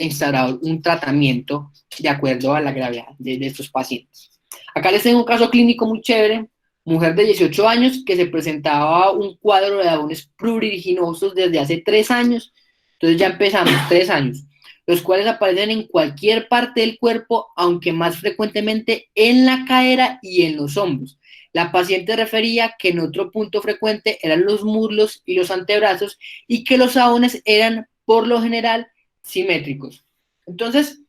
Speaker 1: instaurar un tratamiento de acuerdo a la gravedad de estos pacientes. Acá les tengo un caso clínico muy chévere, mujer de 18 años que se presentaba un cuadro de abones pruriginosos desde hace 3 años, entonces ya empezamos, 3 años, los cuales aparecen en cualquier parte del cuerpo, aunque más frecuentemente en la cadera y en los hombros. La paciente refería que en otro punto frecuente eran los muslos y los antebrazos y que los abones eran por lo general simétricos. Entonces,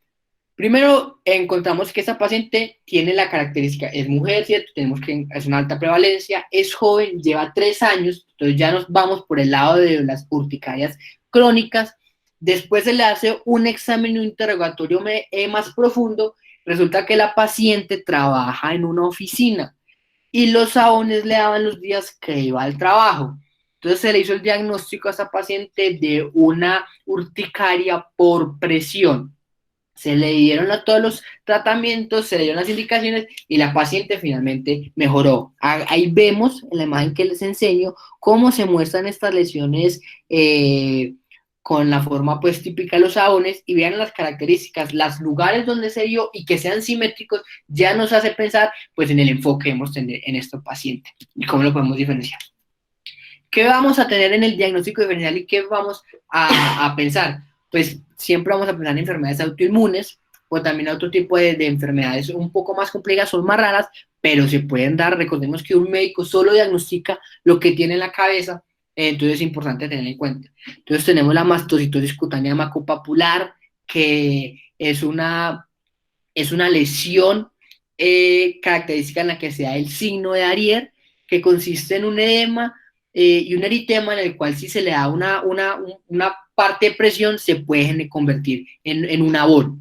Speaker 1: primero encontramos que esta paciente tiene la característica, es mujer, ¿cierto? Tenemos que es una alta prevalencia, es joven, lleva 3 años, entonces ya nos vamos por el lado de las urticarias crónicas. Después se le hace un examen, un interrogatorio más profundo Resulta que la paciente trabaja en una oficina y los sabones le daban los días que iba al trabajo. Entonces se le hizo el diagnóstico a esa paciente de una urticaria por presión. Se le dieron a todos los tratamientos, se le dieron las indicaciones y la paciente finalmente mejoró. Ahí vemos en la imagen que les enseño cómo se muestran estas lesiones con la forma pues típica de los sabones, y vean las características, los lugares donde se dio y que sean simétricos ya nos hace pensar pues en el enfoque que debemos tener en este paciente y cómo lo podemos diferenciar. ¿Qué vamos a tener en el diagnóstico diferencial y qué vamos a pensar? Pues siempre vamos a pensar en enfermedades autoinmunes o también otro tipo de enfermedades un poco más complejas, son más raras, pero se pueden dar. Recordemos que un médico solo diagnostica lo que tiene en la cabeza, entonces es importante tener en cuenta. Entonces tenemos la mastocitosis cutánea macupapular, que es una lesión característica en la que se da el signo de Arier, que consiste en un edema y un eritema en el cual si se le da una parte de presión se puede convertir en una bola.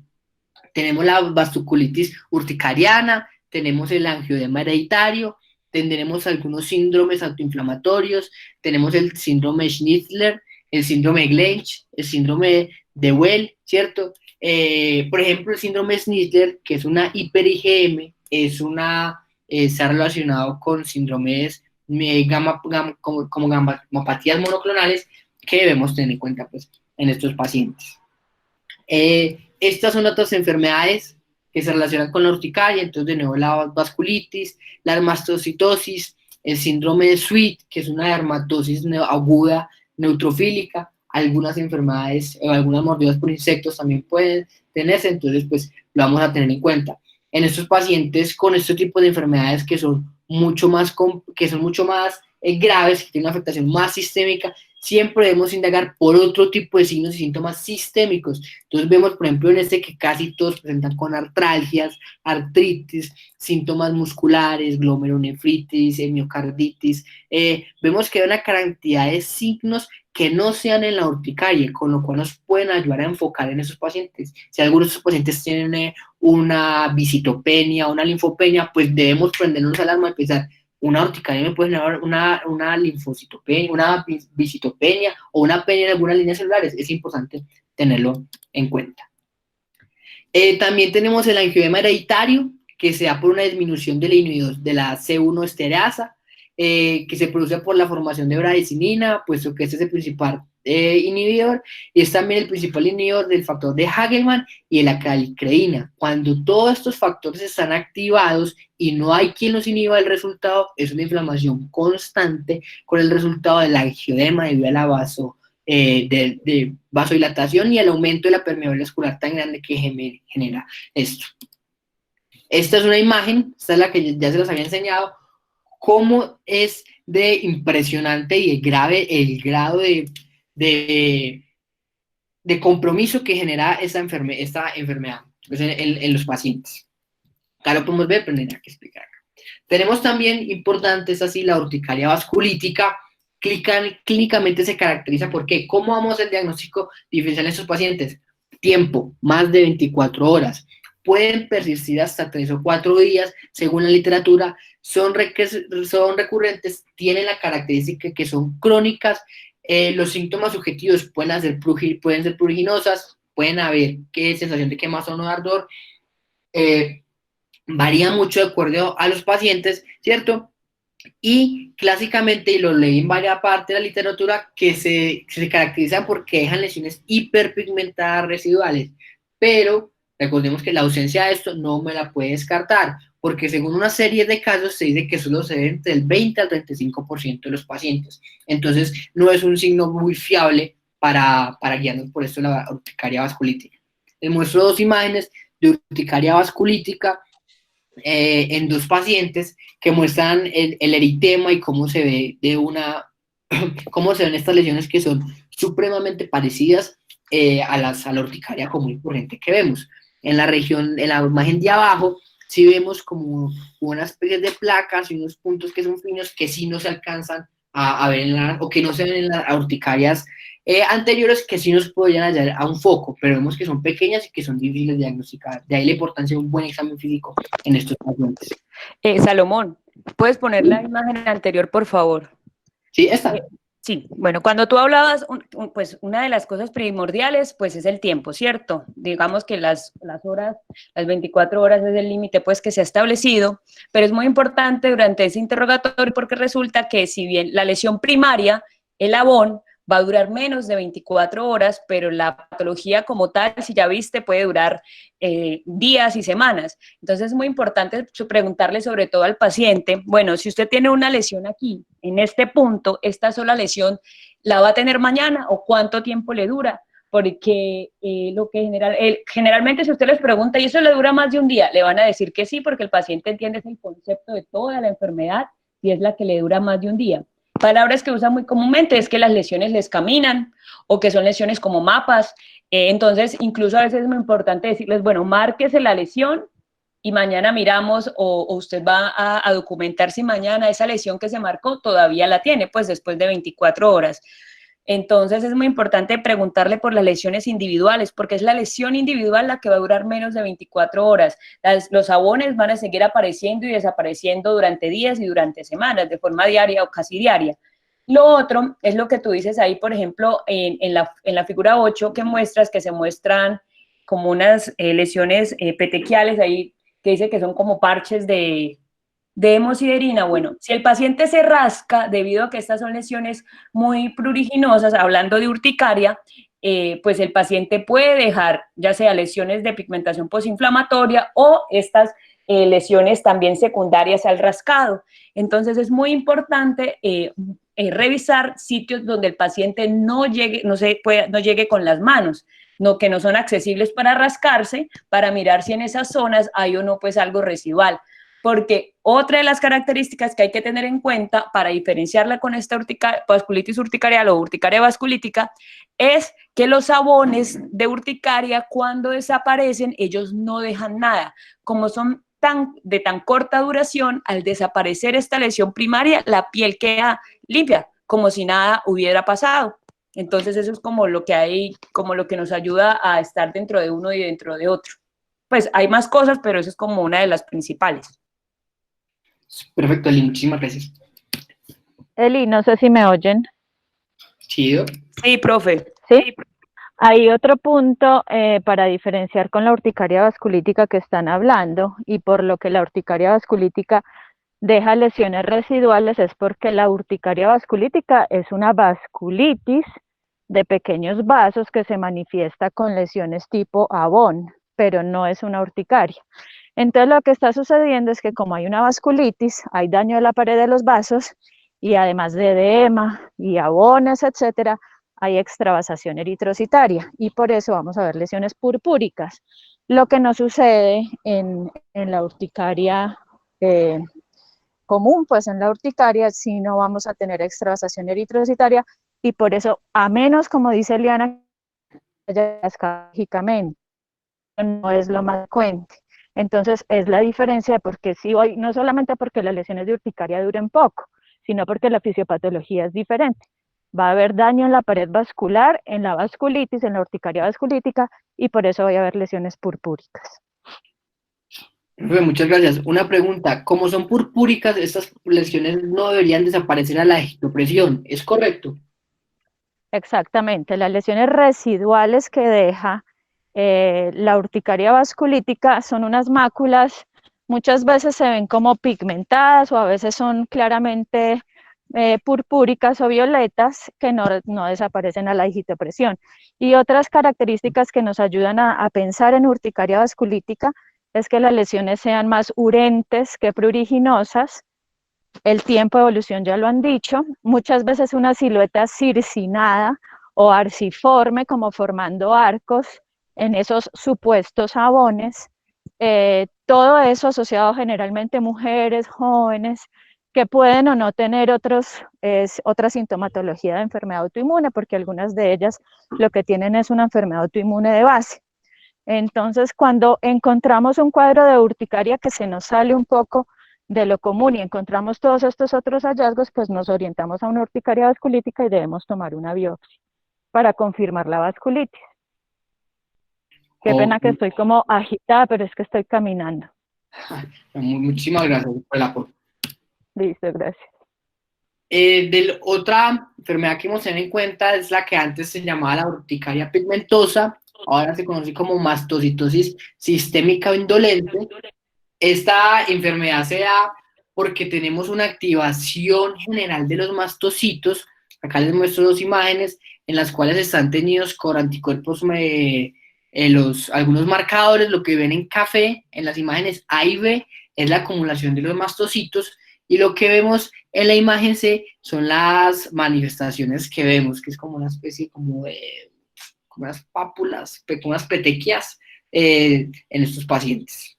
Speaker 1: Tenemos la vasculitis urticariana, tenemos el angioedema hereditario, tendremos algunos síndromes autoinflamatorios, tenemos el síndrome Schnitzler, el síndrome Glench, el síndrome de Well, ¿cierto? Por ejemplo, el síndrome Schnitzler, que es una hiper-IgM, está relacionado con síndromes como gampatías monoclonales que debemos tener en cuenta pues, en estos pacientes. Estas son otras enfermedades que se relacionan con la urticaria, entonces de nuevo la vasculitis, la mastocitosis, el síndrome de Sweet, que es una dermatosis aguda neutrofílica, algunas enfermedades o algunas mordidas por insectos también pueden tenerse, entonces pues lo vamos a tener en cuenta. En estos pacientes con este tipo de enfermedades que son mucho más graves, que tienen una afectación más sistémica, siempre debemos indagar por otro tipo de signos y síntomas sistémicos. Entonces vemos, por ejemplo, en este que casi todos presentan con artralgias, artritis, síntomas musculares, glomerulonefritis, miocarditis. Vemos que hay una cantidad de signos que no sean en la urticaria, con lo cual nos pueden ayudar a enfocar en esos pacientes. Si algunos de esos pacientes tienen una visitopenia, una linfopenia, pues debemos prendernos alarma y pensar, una urticaria me puede generar una linfocitopenia, una visitopenia o una penia en algunas líneas celulares. Es importante tenerlo en cuenta. También tenemos el angioedema hereditario, que se da por una disminución del inhibidor de la C1 estereasa, que se produce por la formación de bradicinina, puesto que este es el principal inhibidor, y es también el principal inhibidor del factor de Hagelmann y de la calicreína. Cuando todos estos factores están activados y no hay quien los inhiba, el resultado es una inflamación constante con el resultado del angioedema debido a la de vasodilatación y el aumento de la permeabilidad vascular tan grande que genera esto. Esta es una imagen, esta es la que ya se los había enseñado, cómo es de impresionante y grave el grado de compromiso que genera esta enfermedad pues en los pacientes. Acá lo podemos ver, pero no hay nada que explicar. Tenemos también importantes así la urticaria vasculítica. Clínicamente se caracteriza por qué. ¿Cómo vamos al diagnóstico diferencial en estos pacientes? Tiempo, más de 24 horas. Pueden persistir hasta 3 o 4 días, según la literatura, son recurrentes, tienen la característica que son crónicas. Los síntomas subjetivos pueden ser pruriginosas, pueden haber sensación de quemazón o de ardor, varía mucho de acuerdo a los pacientes, ¿cierto? Y clásicamente, y lo leí en varias partes de la literatura, que se caracterizan porque dejan lesiones hiperpigmentadas residuales, pero recordemos que la ausencia de esto no me la puede descartar, porque según una serie de casos se dice que solo se ve entre el 20 al 35% de los pacientes, entonces no es un signo muy fiable para guiarnos por esto la urticaria vasculítica. Les muestro dos imágenes de urticaria vasculítica en dos pacientes que muestran el eritema y cómo se ve cómo se ven estas lesiones que son supremamente parecidas a la urticaria común y corriente que vemos. En la imagen de abajo, sí vemos como una especie de placas y unos puntos que son finos que sí no se alcanzan a ver o que no se ven en las urticarias anteriores que sí nos podían hallar a un foco, pero vemos que son pequeñas y que son difíciles de diagnosticar. De ahí la importancia de un buen examen físico en estos pacientes.
Speaker 2: Salomón, ¿puedes poner la imagen anterior, por favor?
Speaker 1: Sí, esta.
Speaker 2: Sí, bueno, cuando tú hablabas, pues una de las cosas primordiales, pues es el tiempo, ¿cierto? Digamos que las horas, las 24 horas es el límite, pues que se ha establecido, pero es muy importante durante ese interrogatorio porque resulta que si bien la lesión primaria, el abón, va a durar menos de 24 horas, pero la patología como tal, si ya viste, puede durar días y semanas. Entonces es muy importante preguntarle sobre todo al paciente, bueno, si usted tiene una lesión aquí, en este punto, esta sola lesión, ¿la va a tener mañana o cuánto tiempo le dura? Porque lo que generalmente si usted les pregunta, ¿y eso le dura más de un día? Le van a decir que sí, porque el paciente entiende el concepto de toda la enfermedad y es la que le dura más de un día. Palabras que usa muy comúnmente es que las lesiones les caminan o que son lesiones como mapas. Entonces, incluso a veces es muy importante decirles, bueno, márquese la lesión y mañana miramos o usted va a documentar si mañana esa lesión que se marcó todavía la tiene, pues después de 24 horas. Entonces es muy importante preguntarle por las lesiones individuales, porque es la lesión individual la que va a durar menos de 24 horas. Los abones van a seguir apareciendo y desapareciendo durante días y durante semanas, de forma diaria o casi diaria. Lo otro es lo que tú dices ahí, por ejemplo, en la figura 8 que muestras, que se muestran como unas lesiones petequiales ahí, que dice que son como parches de hemosiderina. Bueno, si el paciente se rasca debido a que estas son lesiones muy pruriginosas, hablando de urticaria, pues el paciente puede dejar ya sea lesiones de pigmentación posinflamatoria o estas lesiones también secundarias al rascado. Entonces es muy importante revisar sitios donde el paciente no llegue, no llegue con las manos, no, que no son accesibles para rascarse, para mirar si en esas zonas hay o no pues algo residual. Porque otra de las características que hay que tener en cuenta para diferenciarla con esta vasculitis urticarial o urticaria vasculítica es que los abones de urticaria cuando desaparecen, ellos no dejan nada. Como son de tan corta duración, al desaparecer esta lesión primaria, la piel queda limpia, como si nada hubiera pasado. Entonces eso es como lo que hay, como lo que nos ayuda a estar dentro de uno y dentro de otro. Pues hay más cosas, pero eso es como una de las principales.
Speaker 1: Perfecto, Eli, muchísimas gracias.
Speaker 3: Eli, no sé si me oyen.
Speaker 1: Chido.
Speaker 2: Sí, profe.
Speaker 3: ¿Sí? Hay otro punto para diferenciar con la urticaria vasculítica que están hablando, y por lo que la urticaria vasculítica deja lesiones residuales es porque la urticaria vasculítica es una vasculitis de pequeños vasos que se manifiesta con lesiones tipo abón, pero no es una urticaria. Entonces lo que está sucediendo es que como hay una vasculitis, hay daño de la pared de los vasos y además de edema y abones, etcétera, hay extravasación eritrocitaria y por eso vamos a ver lesiones purpúricas. Lo que no sucede en la urticaria común, pues en la urticaria sí no vamos a tener extravasación eritrocitaria y por eso, a menos, como dice Eliana, lógicamente, no es lo más frecuente. Entonces es la diferencia de por qué sí hoy, no solamente porque las lesiones de urticaria duren poco, sino porque la fisiopatología es diferente. Va a haber daño en la pared vascular, en la vasculitis, en la urticaria vasculítica, y por eso va a haber lesiones purpúricas.
Speaker 1: Muchas gracias. Una pregunta, como son purpúricas, estas lesiones no deberían desaparecer a la egiptopresión, ¿es correcto?
Speaker 3: Exactamente, las lesiones residuales que deja la urticaria vasculítica son unas máculas, muchas veces se ven como pigmentadas o a veces son claramente purpúricas o violetas que no desaparecen a la digitopresión. Y otras características que nos ayudan a pensar en urticaria vasculítica es que las lesiones sean más urentes que pruriginosas. El tiempo de evolución ya lo han dicho, muchas veces una silueta circinada o arciforme, como formando arcos en esos supuestos abones. Todo eso asociado generalmente a mujeres jóvenes que pueden o no tener otra sintomatología de enfermedad autoinmune, porque algunas de ellas lo que tienen es una enfermedad autoinmune de base. Entonces, cuando encontramos un cuadro de urticaria que se nos sale un poco de lo común y encontramos todos estos otros hallazgos, pues nos orientamos a una urticaria vasculítica y debemos tomar una biopsia. para confirmar la vasculitis. Qué
Speaker 1: Oh,
Speaker 3: pena que estoy como agitada, pero es que estoy caminando.
Speaker 1: muchísimas gracias por el aporte.
Speaker 3: Listo, gracias.
Speaker 1: Otra enfermedad que hemos tenido en cuenta es la que antes se llamaba la urticaria pigmentosa, ahora se conoce como mastocitosis sistémica o indolente. Esta enfermedad se da porque tenemos una activación general de los mastocitos. Acá les muestro dos imágenes en las cuales están teñidos con anticuerpos, algunos marcadores. Lo que ven en café en las imágenes A y B es la acumulación de los mastocitos, y lo que vemos en la imagen C son las manifestaciones que vemos, que es como una especie como de como unas pápulas, unas petequias en estos pacientes.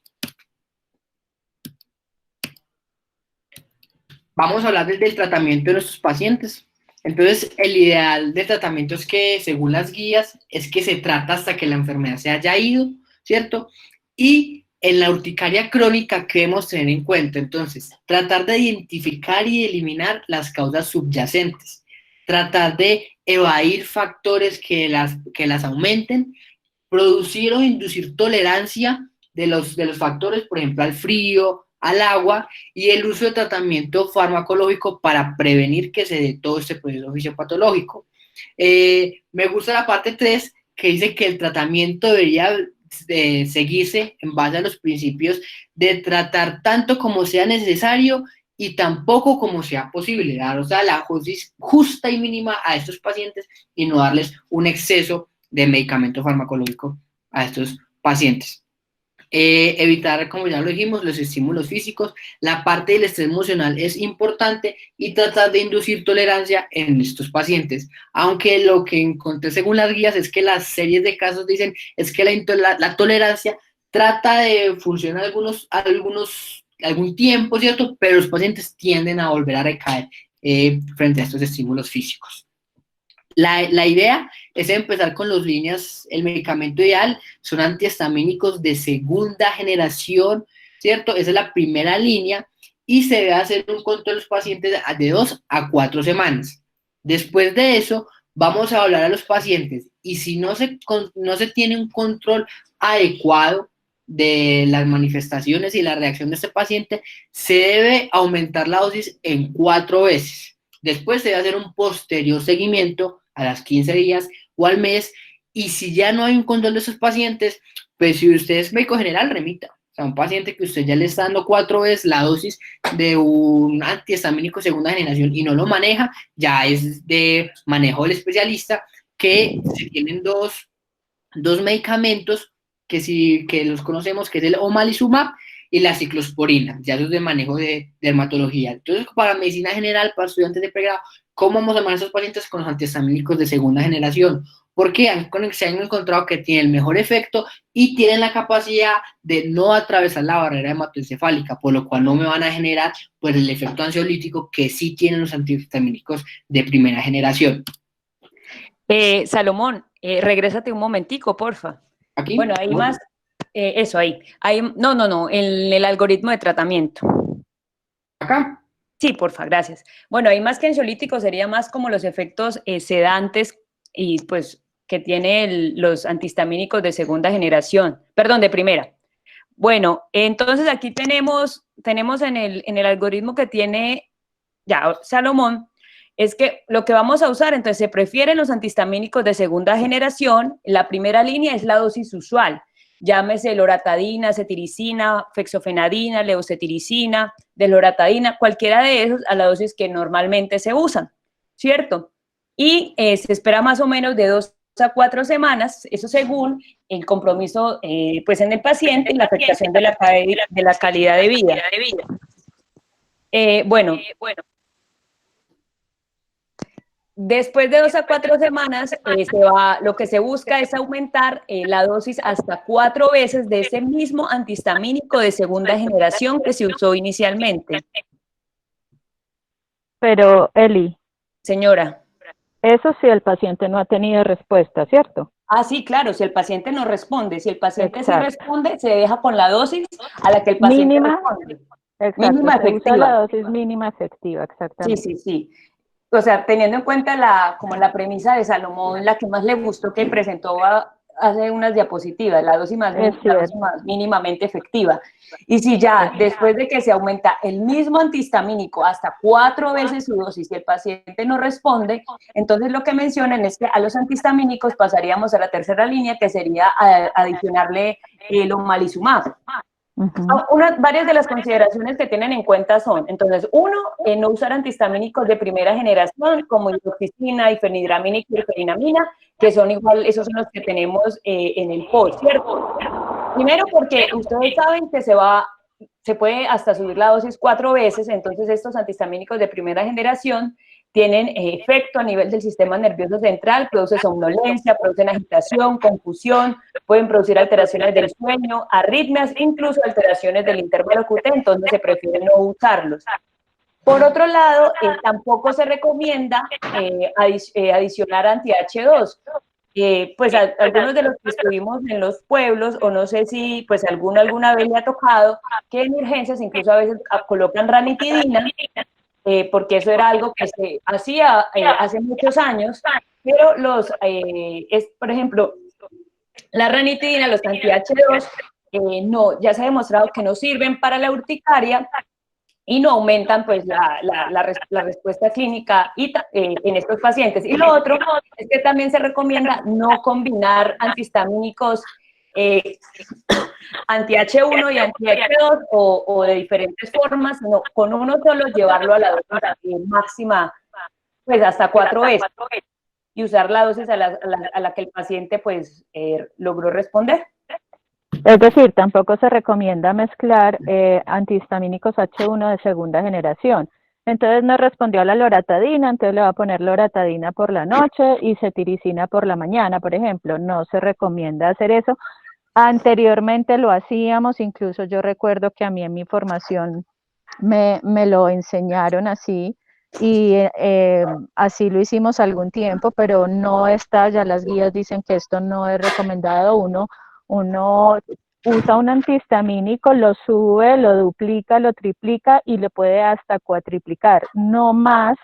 Speaker 1: Vamos a hablar del tratamiento de nuestros pacientes. Entonces, el ideal de tratamiento es que, según las guías, es que se trata hasta que la enfermedad se haya ido, ¿cierto? Y en la urticaria crónica, ¿qué debemos tener en cuenta? Entonces, tratar de identificar y eliminar las causas subyacentes, tratar de evadir factores que las aumenten, producir o inducir tolerancia de los factores, por ejemplo, al frío, al agua, y el uso de tratamiento farmacológico para prevenir que se dé todo este proceso fisiopatológico. Me gusta la parte 3, que dice que el tratamiento debería seguirse en base a los principios de tratar tanto como sea necesario y tampoco como sea posible, dar, o sea, la dosis justa y mínima a estos pacientes y no darles un exceso de medicamento farmacológico a estos pacientes. Evitar, como ya lo dijimos, los estímulos físicos. La parte del estrés emocional es importante, y tratar de inducir tolerancia en estos pacientes, aunque lo que encontré según las guías es que las series de casos dicen es que la tolerancia trata de funcionar algún tiempo, ¿cierto? Pero los pacientes tienden a volver a recaer frente a estos estímulos físicos. La idea es empezar con las líneas. El medicamento ideal son antihistamínicos de segunda generación, ¿cierto? Esa es la primera línea, y se debe hacer un control de los pacientes de 2 a 4 semanas. Después de eso, vamos a hablar a los pacientes, y si no se tiene un control adecuado de las manifestaciones y la reacción de este paciente, se debe aumentar la dosis en 4 veces. Después se debe hacer un posterior seguimiento a las 15 días o al mes, y si ya no hay un control de esos pacientes, pues si usted es médico general, remita. O sea, un paciente que usted ya le está dando 4 veces la dosis de un antihistamínico segunda generación y no lo maneja, ya es de manejo del especialista, que se tienen dos medicamentos que los conocemos, que es el omalizumab y la ciclosporina, ya eso es de manejo de dermatología. Entonces, para medicina general, para estudiantes de pregrado, ¿cómo vamos a manejar a esos pacientes con los antihistamínicos de segunda generación? Porque se han encontrado que tienen el mejor efecto y tienen la capacidad de no atravesar la barrera hematoencefálica, por lo cual no me van a generar pues el efecto ansiolítico que sí tienen los antihistamínicos de primera generación.
Speaker 2: Salomón, regrésate un momentico, porfa.
Speaker 1: ¿Aquí?
Speaker 2: Bueno, ahí más, eso ahí. No, en el algoritmo de tratamiento.
Speaker 1: ¿Acá?
Speaker 2: Sí, porfa, gracias. Bueno, ahí más que ansiolítico sería más como los efectos sedantes y pues que tiene los antihistamínicos de segunda generación, perdón, de primera. Bueno, entonces aquí tenemos en el algoritmo que tiene ya Salomón, es que lo que vamos a usar, entonces se prefieren los antihistamínicos de segunda generación. La primera línea es la dosis usual, llámese loratadina, cetiricina, fexofenadina, leocetiricina, desloratadina, cualquiera de esos a la dosis que normalmente se usan, ¿cierto? Y se espera más o menos de 2 a 4 semanas, eso según el compromiso pues en el paciente y la afectación de la calidad de vida. Bueno, después de 2 a 4 semanas, lo que se busca es aumentar la dosis hasta 4 veces de ese mismo antihistamínico de segunda generación que se usó inicialmente.
Speaker 3: Pero, Eli,
Speaker 2: Señora.
Speaker 3: eso sí el paciente no ha tenido respuesta, ¿cierto?
Speaker 2: Ah, sí, claro, si el paciente no responde, si el paciente sí responde, se deja con la dosis a la que el paciente responde.
Speaker 3: Exacto,
Speaker 2: Mínima
Speaker 3: se usa
Speaker 2: efectiva.
Speaker 3: la dosis mínima efectiva, exactamente.
Speaker 2: Sí. o sea, teniendo en cuenta como la premisa de Salomón, la que más le gustó que presentó hace unas diapositivas, la dosis más mínimamente efectiva. Y si ya después de que se aumenta el mismo antihistamínico hasta 4 veces su dosis y el paciente no responde, entonces lo que mencionan es que a los antihistamínicos pasaríamos a la tercera línea, que sería adicionarle el omalizumab. Varias de las consideraciones que tienen en cuenta son, entonces, uno, no usar antihistamínicos de primera generación como hidroxicina, difenhidramina y clorfenamina, que son igual, esos son los que tenemos en el POL, ¿cierto? Primero porque ustedes saben que se puede hasta subir la dosis 4 veces, entonces estos antihistamínicos de primera generación tienen efecto a nivel del sistema nervioso central, produce somnolencia, producen agitación, confusión, pueden producir alteraciones del sueño, arritmias, incluso alteraciones del intervalo QT, entonces se prefiere no usarlos. Por otro lado, tampoco se recomienda adicionar anti-H2. Pues algunos de los que estuvimos en los pueblos, o no sé si pues alguna vez le ha tocado, que en urgencias incluso a veces colocan ranitidina, porque eso era algo que se hacía hace muchos años, pero por ejemplo, la ranitidina, los anti-H2, no, ya se ha demostrado que no sirven para la urticaria y no aumentan pues la respuesta clínica en estos pacientes. Y lo otro es que también se recomienda no combinar antihistamínicos anti-H1 y anti-H2 o de diferentes formas, sino con uno solo llevarlo a la dosis máxima, pues hasta 4 veces, y usar la dosis a la que el paciente pues logró responder.
Speaker 3: Es decir, tampoco se recomienda mezclar antihistamínicos H1 de segunda generación. Entonces no respondió a la loratadina, entonces le va a poner loratadina por la noche y cetiricina por la mañana, por ejemplo. No se recomienda hacer eso. Anteriormente lo hacíamos, incluso yo recuerdo que a mí en mi formación me lo enseñaron así, y así lo hicimos algún tiempo, pero no está, ya las guías dicen que esto no es recomendado. Uno usa un antihistamínico, lo sube, lo duplica, lo triplica y le puede hasta cuatriplicar, no más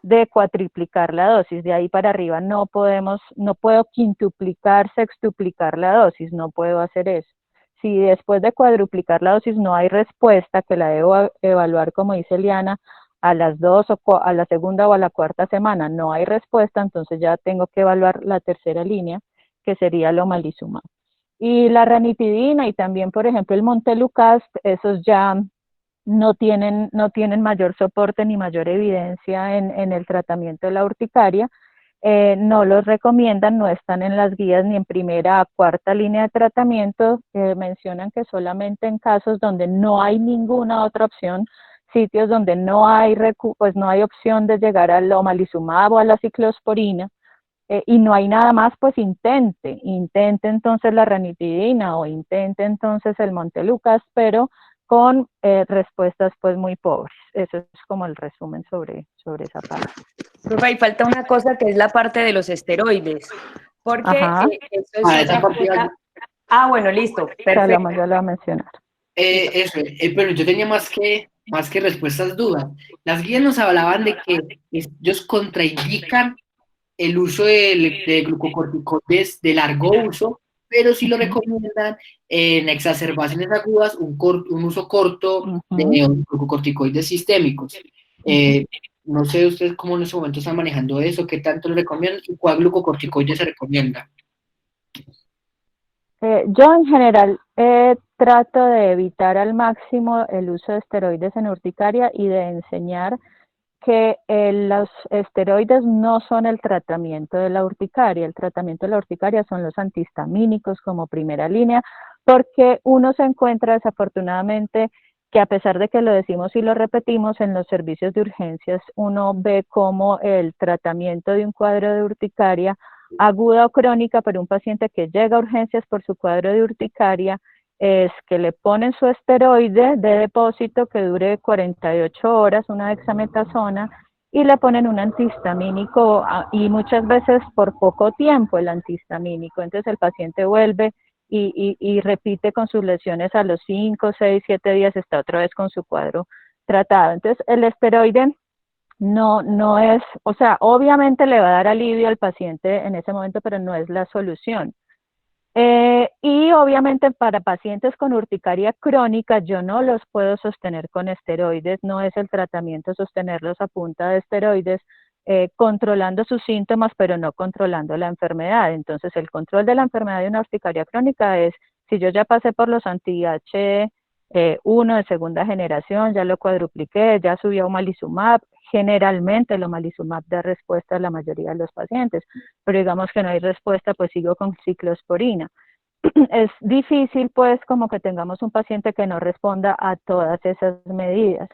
Speaker 3: de cuatriplicar la dosis. De ahí para arriba no puedo quintuplicar, sextuplicar la dosis, no puedo hacer eso. Si después de cuadruplicar la dosis no hay respuesta, que la debo evaluar, como dice Eliana, a las 2 o a la segunda o a la cuarta semana, no hay respuesta, entonces ya tengo que evaluar la tercera línea, que sería el omalizumab. Y la ranitidina y también, por ejemplo, el montelukast, esos ya no tienen mayor soporte ni mayor evidencia en el tratamiento de la urticaria. No los recomiendan, no están en las guías ni en primera a cuarta línea de tratamiento. Mencionan que solamente en casos donde no hay ninguna otra opción, sitios donde no hay opción de llegar al omalizumab o a la ciclosporina, y no hay nada más, pues intente entonces la ranitidina o intente entonces el montelukast, pero con respuestas pues muy pobres. Eso es como el resumen sobre esa parte.
Speaker 2: Profe, ahí falta una cosa que es la parte de los esteroides, porque eso es otra cosa. Bueno, listo, perfecto.
Speaker 3: Ya lo voy a mencionar.
Speaker 1: Pero yo tenía más que respuestas, dudas. Las guías nos hablaban de que ellos contraindican el uso de glucocorticoides de largo uso, pero sí lo recomiendan en exacerbaciones agudas un uso corto de glucocorticoides sistémicos. No sé ustedes cómo en ese momento están manejando eso, qué tanto lo recomiendan y cuál glucocorticoide se recomienda.
Speaker 3: Yo en general trato de evitar al máximo el uso de esteroides en urticaria y de enseñar que los esteroides no son el tratamiento de la urticaria. El tratamiento de la urticaria son los antihistamínicos como primera línea, porque uno se encuentra desafortunadamente que, a pesar de que lo decimos y lo repetimos, en los servicios de urgencias uno ve como el tratamiento de un cuadro de urticaria aguda o crónica para un paciente que llega a urgencias por su cuadro de urticaria es que le ponen su esteroide de depósito que dure 48 horas, una dexametasona, y le ponen un antihistamínico y muchas veces por poco tiempo el antihistamínico. Entonces el paciente vuelve y repite con sus lesiones a los 5, 6, 7 días, está otra vez con su cuadro tratado. Entonces el esteroide no es, o sea, obviamente le va a dar alivio al paciente en ese momento, pero no es la solución. Y obviamente para pacientes con urticaria crónica yo no los puedo sostener con esteroides, no es el tratamiento sostenerlos a punta de esteroides, controlando sus síntomas, pero no controlando la enfermedad. Entonces el control de la enfermedad de una urticaria crónica es, si yo ya pasé por los anti-H1 de segunda generación, ya lo cuadrupliqué, ya subí a omalizumab, generalmente el omalizumab da respuesta a la mayoría de los pacientes, pero digamos que no hay respuesta, pues sigo con ciclosporina. Es difícil, pues, como que tengamos un paciente que no responda a todas esas medidas.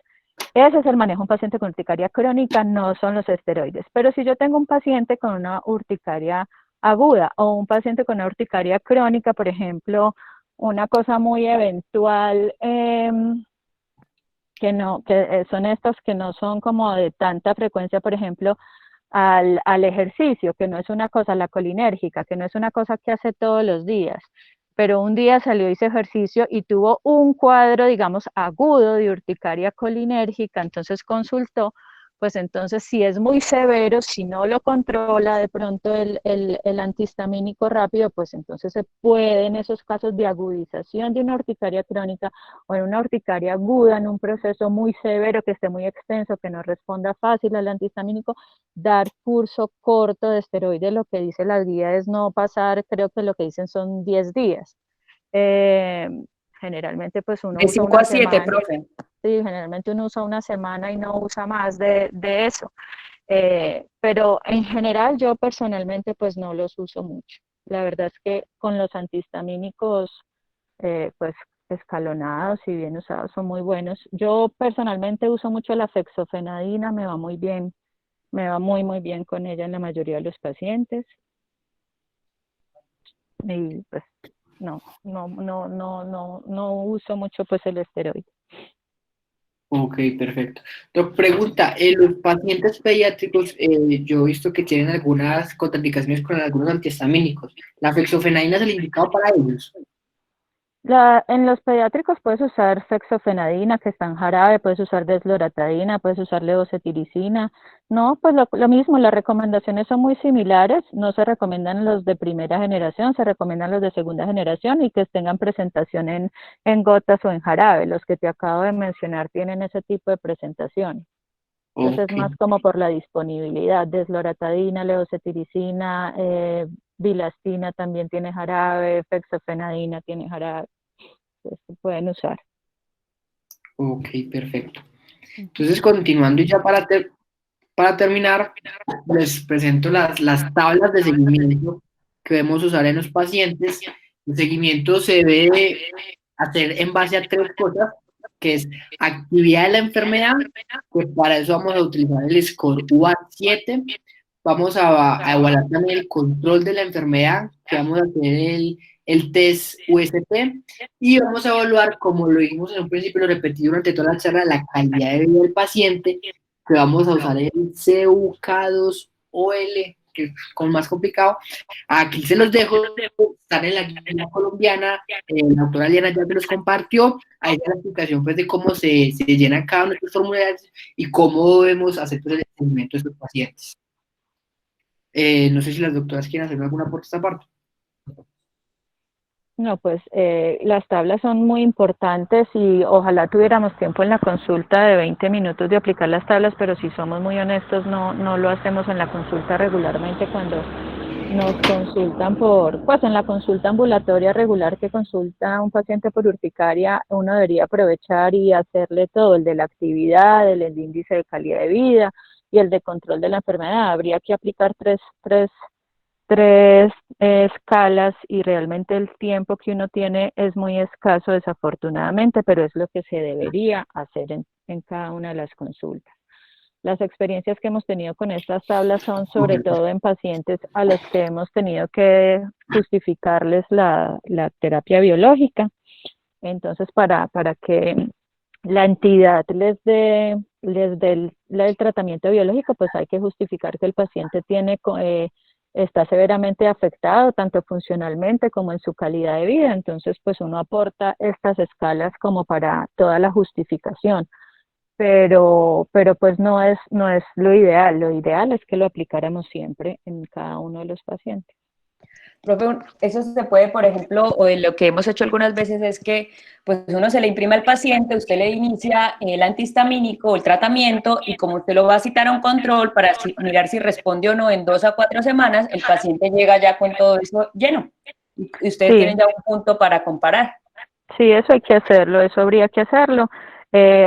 Speaker 3: Ese es el manejo de un paciente con urticaria crónica, no son los esteroides. Pero si yo tengo un paciente con una urticaria aguda o un paciente con una urticaria crónica, por ejemplo, una cosa muy eventual, que son estos que no son como de tanta frecuencia, por ejemplo, al ejercicio, que no es una cosa, la colinérgica, que no es una cosa que hace todos los días, pero un día salió, hizo ejercicio y tuvo un cuadro, digamos, agudo de urticaria colinérgica, entonces consultó, pues entonces si es muy severo, si no lo controla de pronto el antihistamínico rápido, pues entonces se puede en esos casos de agudización de una urticaria crónica o en una urticaria aguda, en un proceso muy severo, que esté muy extenso, que no responda fácil al antihistamínico, dar curso corto de esteroides. Lo que dice la guía es no pasar, creo que lo que dicen son 10 días. Eh, Generalmente pues uno
Speaker 1: De
Speaker 3: usa
Speaker 1: 5
Speaker 3: una
Speaker 1: a 7,
Speaker 3: semana,
Speaker 1: profe.
Speaker 3: sí, generalmente uno usa una semana y no usa más de eso. Pero en general yo personalmente pues no los uso mucho. La verdad es que con los antihistamínicos pues escalonados y bien usados son muy buenos. Yo personalmente uso mucho la fexofenadina, me va muy bien, me va muy muy bien con ella en la mayoría de los pacientes. Y pues no uso mucho pues el esteroide.
Speaker 1: Ok, perfecto. Doc, pregunta, los pacientes pediátricos, yo he visto que tienen algunas contraindicaciones con algunos antihistamínicos. ¿La fexofenadina es el indicado para ellos?
Speaker 3: En los pediátricos puedes usar fexofenadina, que está en jarabe, puedes usar desloratadina, puedes usar levocetiricina. No, pues lo mismo, las recomendaciones son muy similares, no se recomiendan los de primera generación, se recomiendan los de segunda generación y que tengan presentación en gotas o en jarabe. Los que te acabo de mencionar tienen ese tipo de presentación. Entonces
Speaker 1: Ok,
Speaker 3: es más como por la disponibilidad, desloratadina, levocetiricina, bilastina también tiene jarabe, fexofenadina tiene jarabe, entonces se pueden usar.
Speaker 1: ok, perfecto. Entonces, continuando y ya para terminar, les presento las tablas de seguimiento que debemos usar en los pacientes. El seguimiento se debe hacer en base a tres cosas, que es actividad de la enfermedad, pues para eso vamos a utilizar el score UAT7, vamos a evaluar también el control de la enfermedad, que vamos a hacer el test USP, y vamos a evaluar, como lo dijimos en un principio, lo repetí durante toda la charla, la calidad de vida del paciente, que vamos a usar el CUK2OL, que es como más complicado. Aquí se los dejo, están en la guía colombiana, la doctora Liana ya se los compartió, ahí está la explicación pues, de cómo se llenan cada uno de estos formularios y cómo debemos hacer pues, el seguimiento de estos pacientes. No sé si las doctoras quieren hacer alguna por esta parte.
Speaker 3: No, pues las tablas son muy importantes y ojalá tuviéramos tiempo en la consulta de 20 minutos de aplicar las tablas, pero si somos muy honestos, no lo hacemos en la consulta regularmente cuando nos consultan pues en la consulta ambulatoria regular que consulta a un paciente por urticaria, uno debería aprovechar y hacerle todo, el de la actividad, el índice de calidad de vida y el de control de la enfermedad. Habría que aplicar tres escalas y realmente el tiempo que uno tiene es muy escaso desafortunadamente, pero es lo que se debería hacer en cada una de las consultas. Las experiencias que hemos tenido con estas tablas son sobre todo en pacientes a los que hemos tenido que justificarles la terapia biológica. Entonces, para que la entidad les dé el tratamiento biológico, pues hay que justificar que el paciente está severamente afectado, tanto funcionalmente como en su calidad de vida. Entonces, pues uno aporta estas escalas como para toda la justificación. pero pues no es lo ideal es que lo aplicáramos siempre en cada uno de los pacientes.
Speaker 2: Profe, eso se puede, por ejemplo, o de lo que hemos hecho algunas veces es que pues uno se le imprime al paciente, usted le inicia el antihistamínico o el tratamiento y como usted lo va a citar a un control para mirar si responde o no en 2 a 4 semanas, el paciente llega ya con todo eso lleno y ustedes
Speaker 3: Sí.
Speaker 2: tienen ya un punto para comparar.
Speaker 3: Sí, eso hay que hacerlo, eso habría que hacerlo.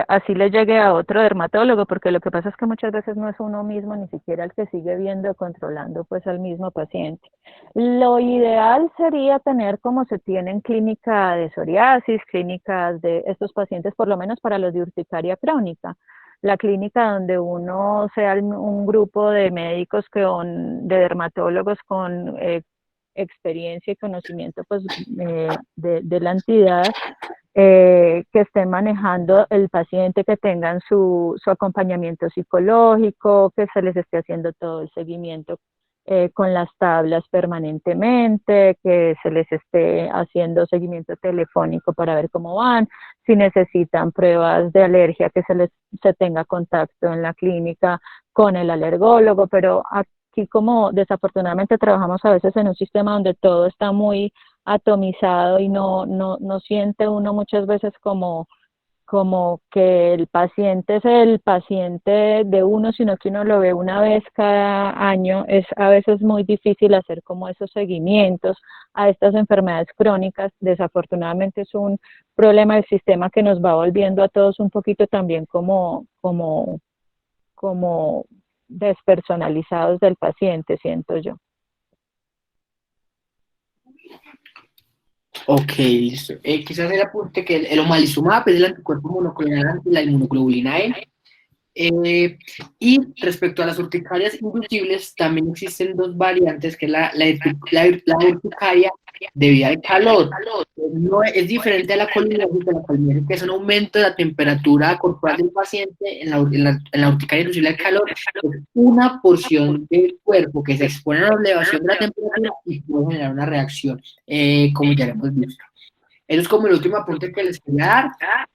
Speaker 3: Así le llegue a otro dermatólogo, porque lo que pasa es que muchas veces no es uno mismo, ni siquiera el que sigue viendo, controlando pues al mismo paciente. Lo ideal sería tener como se tiene en clínica de psoriasis, clínicas de estos pacientes, por lo menos para los de urticaria crónica. La clínica donde uno sea un grupo de médicos de dermatólogos con experiencia y conocimiento pues, de la entidad que estén manejando el paciente, que tengan su acompañamiento psicológico, que se les esté haciendo todo el seguimiento con las tablas permanentemente, que se les esté haciendo seguimiento telefónico para ver cómo van, si necesitan pruebas de alergia, que se tenga contacto en la clínica con el alergólogo, pero aquí como desafortunadamente trabajamos a veces en un sistema donde todo está muy atomizado y no siente uno muchas veces como que el paciente es el paciente de uno, sino que uno lo ve una vez cada año. Es a veces muy difícil hacer como esos seguimientos a estas enfermedades crónicas. Desafortunadamente es un problema del sistema que nos va volviendo a todos un poquito también como despersonalizados del paciente, siento yo.
Speaker 1: Ok, listo. Quizás el apunte que el omalizumab es el anticuerpo monoclonal ante la inmunoglobulina E. Y respecto a las urticarias inducibles, también existen dos variantes, que es la urticaria debida al calor. No es diferente a la colinérgica, que es un aumento de la temperatura corporal del paciente. En la urticaria inducible al calor es una porción del cuerpo que se expone a la elevación de la temperatura y puede generar una reacción, como ya hemos visto. Eso es como el último apunte que les quería dar.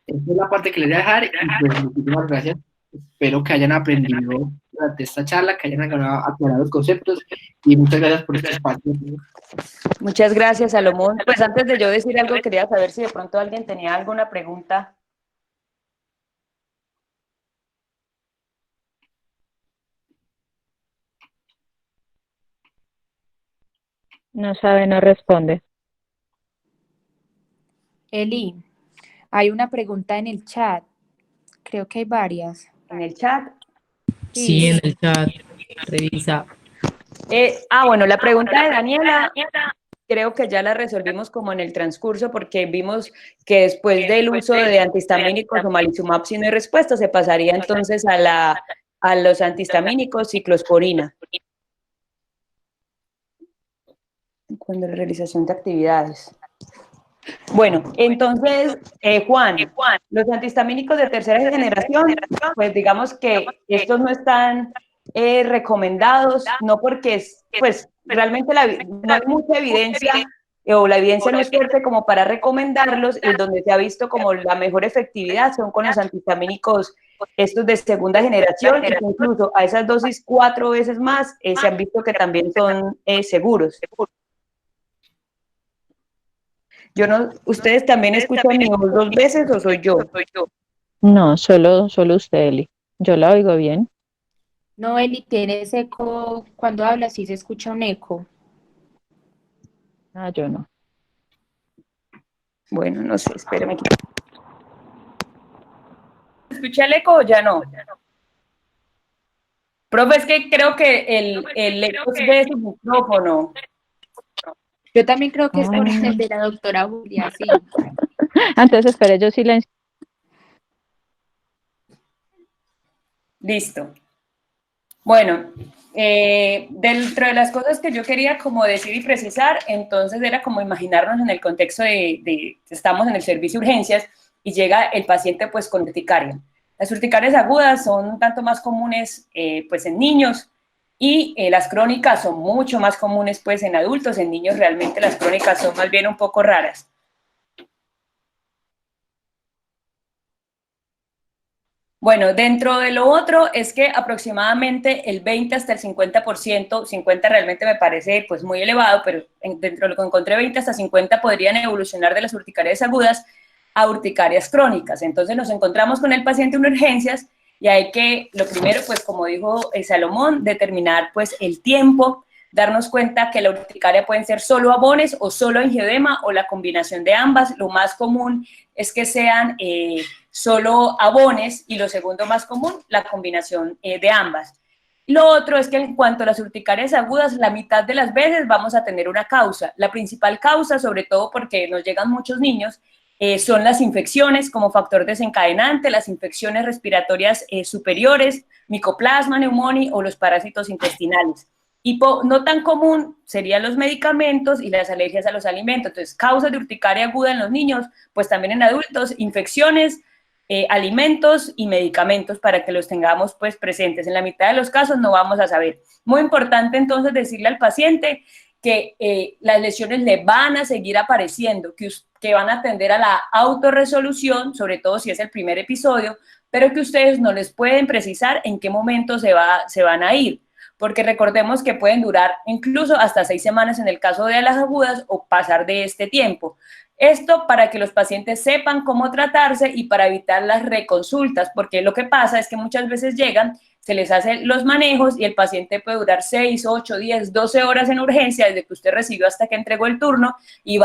Speaker 1: Esta es la parte que les voy a dejar y pues muchísimas gracias. Espero que hayan aprendido durante esta charla, que hayan aclarado los conceptos y muchas gracias por este espacio.
Speaker 2: Muchas gracias, Salomón. Pues antes de yo decir algo, quería saber si de pronto alguien tenía alguna pregunta.
Speaker 3: No sabe, no responde.
Speaker 4: Eli, hay una pregunta en el chat. Creo que hay varias.
Speaker 2: ¿En el chat?
Speaker 5: Sí, en el chat. Revisa.
Speaker 2: Bueno, la pregunta de Daniela creo que ya la resolvimos como en el transcurso porque vimos que después del uso de antihistamínicos o malizumab si no hay respuesta, se pasaría entonces a los antihistamínicos ciclosporina. Cuando la realización de actividades. Bueno, entonces, Juan, los antihistamínicos de tercera generación, pues digamos que estos no están recomendados, no porque pues realmente no hay mucha evidencia o la evidencia no es fuerte como para recomendarlos, y donde se ha visto como la mejor efectividad son con los antihistamínicos estos de segunda generación, y incluso a esas dosis 4 veces más se han visto que también son seguros. Yo no, ¿ustedes también escuchan mi voz 2 veces o soy yo?
Speaker 3: No, solo usted, Eli. Yo la oigo bien.
Speaker 4: No, Eli, tienes eco. Cuando hablas, sí se escucha un eco.
Speaker 3: Ah, yo no.
Speaker 2: Bueno, no sé, espérame. ¿Escucha el eco o ya no? Profe, es que creo que el eco es de su micrófono.
Speaker 4: Yo también creo que es por el de la doctora Julia, sí.
Speaker 3: Entonces, espere, yo silencio.
Speaker 2: Listo. Bueno, dentro de las cosas que yo quería como decir y precisar, entonces era como imaginarnos en el contexto de estamos en el servicio de urgencias y llega el paciente pues con urticaria. Las urticarias agudas son un tanto más comunes pues en niños y las crónicas son mucho más comunes pues en adultos. En niños realmente las crónicas son más bien un poco raras. Bueno, dentro de lo otro es que aproximadamente el 20 hasta el 50%, 50 realmente me parece pues muy elevado, pero dentro de lo que encontré 20 hasta 50 podrían evolucionar de las urticarias agudas a urticarias crónicas. Entonces nos encontramos con el paciente en urgencias y hay que, lo primero, pues como dijo Salomón, determinar pues el tiempo, darnos cuenta que la urticaria pueden ser solo abones o solo angioedema o la combinación de ambas. Lo más común es que sean solo abones y lo segundo más común, la combinación de ambas. Lo otro es que en cuanto a las urticarias agudas, la mitad de las veces vamos a tener una causa. La principal causa, sobre todo porque nos llegan muchos niños, son las infecciones como factor desencadenante, las infecciones respiratorias superiores, micoplasma, neumonía o los parásitos intestinales. Y no tan común serían los medicamentos y las alergias a los alimentos. Entonces, causas de urticaria aguda en los niños, pues también en adultos, infecciones, alimentos y medicamentos para que los tengamos pues presentes. En la mitad de los casos no vamos a saber. Muy importante entonces decirle al paciente que las lesiones le van a seguir apareciendo, que van a tender a la autorresolución, sobre todo si es el primer episodio, pero que ustedes no les pueden precisar en qué momento se van a ir, porque recordemos que pueden durar incluso hasta 6 semanas en el caso de las agudas o pasar de este tiempo. Esto para que los pacientes sepan cómo tratarse y para evitar las reconsultas, porque lo que pasa es que muchas veces llegan, se les hacen los manejos y el paciente puede durar 6, 8, 10, 12 horas en urgencia desde que usted recibió hasta que entregó el turno y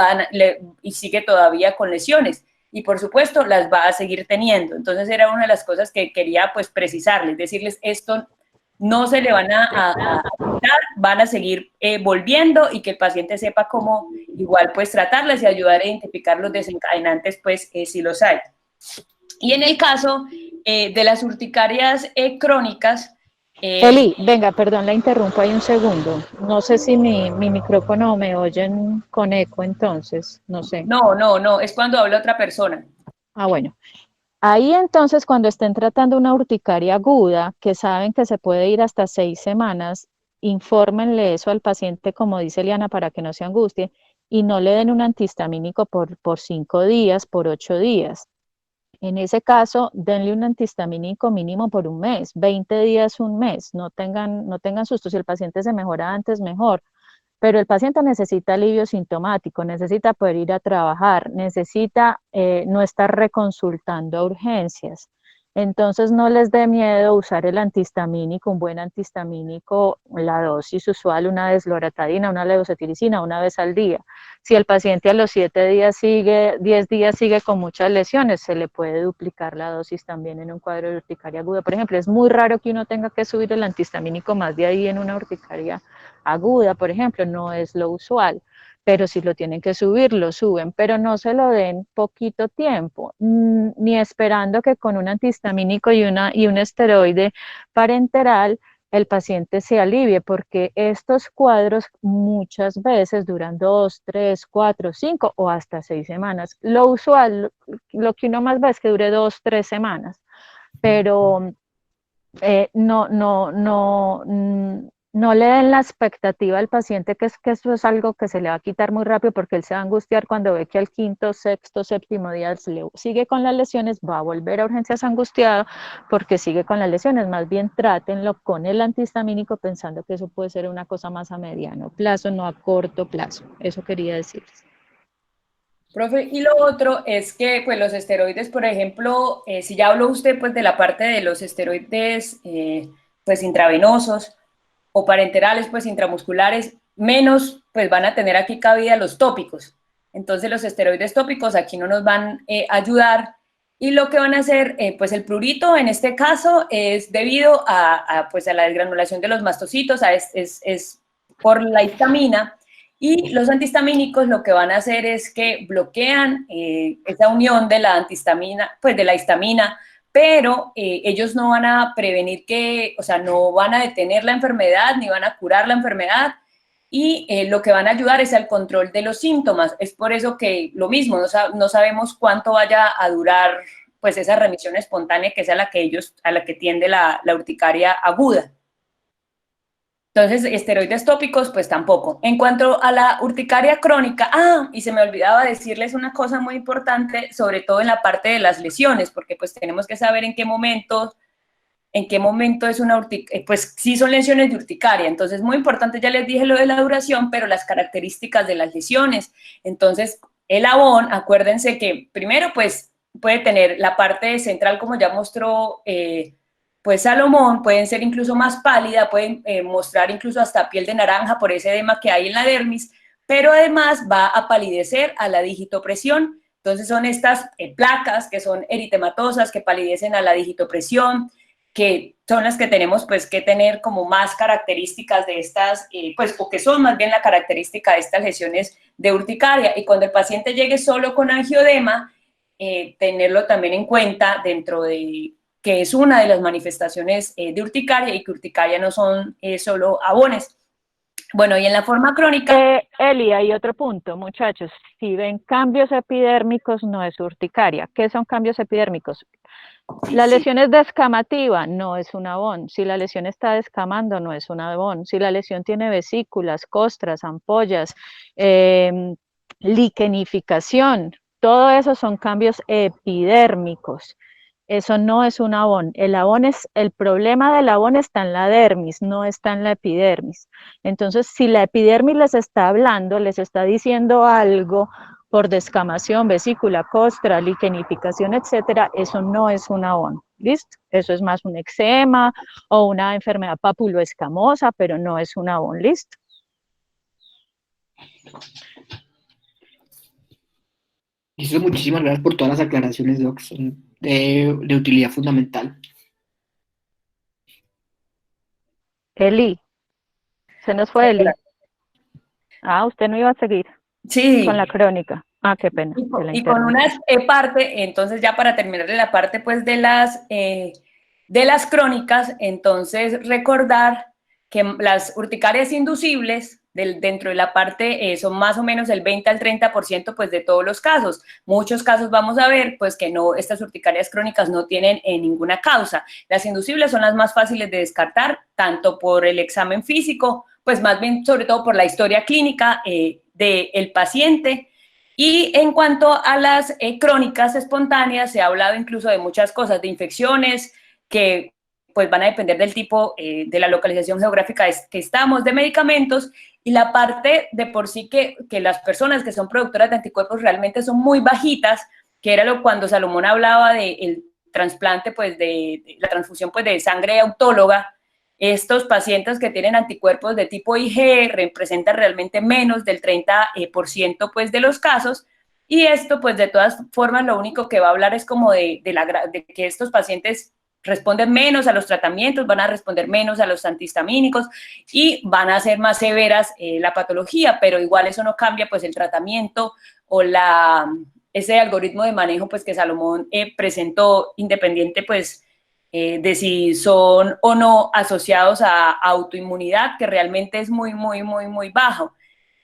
Speaker 2: sigue todavía con lesiones. Y por supuesto las va a seguir teniendo. Entonces era una de las cosas que quería pues precisarles, decirles esto no se le van a quitar, van a seguir volviendo y que el paciente sepa cómo igual pues tratarlas y ayudar a identificar los desencadenantes pues si los hay. Y en el caso de las urticarias crónicas...
Speaker 3: Eli, venga, perdón, la interrumpo ahí un segundo. No sé si mi micrófono me oyen con eco entonces, no sé.
Speaker 2: No, es cuando habla otra persona.
Speaker 3: Ah, bueno. Ahí entonces, cuando estén tratando una urticaria aguda, que saben que se puede ir hasta 6 semanas, infórmenle eso al paciente, como dice Eliana, para que no se angustie, y no le den un antihistamínico por 5 días, por 8 días. En ese caso, denle un antihistamínico mínimo por un mes, 20 días, un mes, no tengan susto, si el paciente se mejora antes, mejor. Pero el paciente necesita alivio sintomático, necesita poder ir a trabajar, necesita no estar reconsultando a urgencias. Entonces no les dé miedo usar el antihistamínico, un buen antihistamínico, la dosis usual, una desloratadina, una levocetiricina, una vez al día. Si el paciente a los 7 días sigue, 10 días sigue con muchas lesiones, se le puede duplicar la dosis también en un cuadro de urticaria aguda. Por ejemplo, es muy raro que uno tenga que subir el antihistamínico más de ahí en una urticaria aguda, por ejemplo, no es lo usual, pero si lo tienen que subir, lo suben, pero no se lo den poquito tiempo, ni esperando que con un antihistamínico y un esteroide parenteral el paciente se alivie, porque estos cuadros muchas veces duran 2, 3, 4, 5 o hasta 6 semanas. Lo usual, lo que uno más ve es que dure 2, 3 semanas, pero no le den la expectativa al paciente que eso es algo que se le va a quitar muy rápido, porque él se va a angustiar cuando ve que al quinto, sexto, séptimo día sigue con las lesiones, va a volver a urgencias angustiado porque sigue con las lesiones. Más bien trátenlo con el antihistamínico pensando que eso puede ser una cosa más a mediano plazo, no a corto plazo. Eso quería decirles.
Speaker 2: Profe, y lo otro es que pues los esteroides, por ejemplo, si ya habló usted pues de la parte de los esteroides pues intravenosos o parenterales pues intramusculares, menos pues van a tener aquí cabida los tópicos. Entonces los esteroides tópicos aquí no nos van a ayudar y lo que van a hacer, pues el prurito en este caso es debido pues a la desgranulación de los mastocitos, es por la histamina. Y los antihistamínicos lo que van a hacer es que bloquean esa unión de la antihistamina, pues de la histamina, pero ellos no van a prevenir o sea, no van a detener la enfermedad ni van a curar la enfermedad y lo que van a ayudar es al control de los síntomas. Es por eso que lo mismo, no sabemos cuánto vaya a durar pues esa remisión espontánea que es a la que tiende la urticaria aguda. Entonces, esteroides tópicos, pues tampoco. En cuanto a la urticaria crónica, y se me olvidaba decirles una cosa muy importante, sobre todo en la parte de las lesiones, porque pues tenemos que saber en qué momento es una urticaria, pues sí son lesiones de urticaria. Entonces, muy importante, ya les dije lo de la duración, pero las características de las lesiones. Entonces, el abón, acuérdense que primero, pues, puede tener la parte central, como ya mostró pues Salomón, pueden ser incluso más pálida, pueden mostrar incluso hasta piel de naranja por ese edema que hay en la dermis, pero además va a palidecer a la digitopresión. Entonces son estas placas que son eritematosas, que palidecen a la digitopresión, que son las que tenemos pues que tener como más características de estas, pues, o que son más bien la característica de estas lesiones de urticaria. Y cuando el paciente llegue solo con angioedema, tenerlo también en cuenta dentro de que es una de las manifestaciones de urticaria, y que urticaria no son solo abones. Bueno, y en la forma crónica...
Speaker 3: Eli, hay otro punto, muchachos. Si ven cambios epidérmicos, no es urticaria. ¿Qué son cambios epidérmicos? La lesión es descamativa, no es un abón. Si la lesión está descamando, no es un abón. Si la lesión tiene vesículas, costras, ampollas, liquenificación, todo eso son cambios epidérmicos. Eso no es un abón. El problema del abón está en la dermis, no está en la epidermis. Entonces, si la epidermis les está hablando, les está diciendo algo por descamación, vesícula, costra, liquenificación, etcétera, eso no es un abón. ¿Listo? Eso es más un eczema o una enfermedad papuloescamosa, pero no es un abón. ¿Listo?
Speaker 1: Listo, muchísimas gracias por todas las aclaraciones, Doc, son de utilidad fundamental.
Speaker 3: Eli, se nos fue Eli. Usted no iba a seguir
Speaker 2: Sí.
Speaker 3: Con la crónica. Qué pena.
Speaker 2: Y con una parte, entonces ya para terminar de la parte pues de las crónicas, entonces recordar que las urticarias inducibles dentro de la parte son más o menos el 20 al 30% pues de todos los casos. Muchos casos vamos a ver pues que no, estas urticarias crónicas no tienen ninguna causa. Las inducibles son las más fáciles de descartar, tanto por el examen físico, pues más bien sobre todo por la historia clínica del paciente. Y en cuanto a las crónicas espontáneas, se ha hablado incluso de muchas cosas, de infecciones que pues van a depender del tipo, de la localización geográfica que estamos, de medicamentos, y la parte de por sí que las personas que son productoras de anticuerpos realmente son muy bajitas, que era cuando Salomón hablaba del trasplante, pues de la transfusión pues de sangre autóloga. Estos pacientes que tienen anticuerpos de tipo IG representan realmente menos del 30% pues de los casos, y esto pues de todas formas lo único que va a hablar es como de que estos pacientes responden menos a los tratamientos, van a responder menos a los antihistamínicos y van a ser más severas la patología, pero igual eso no cambia pues el tratamiento o ese algoritmo de manejo pues que Salomón presentó, independiente pues de si son o no asociados a autoinmunidad, que realmente es muy, muy, muy, muy bajo.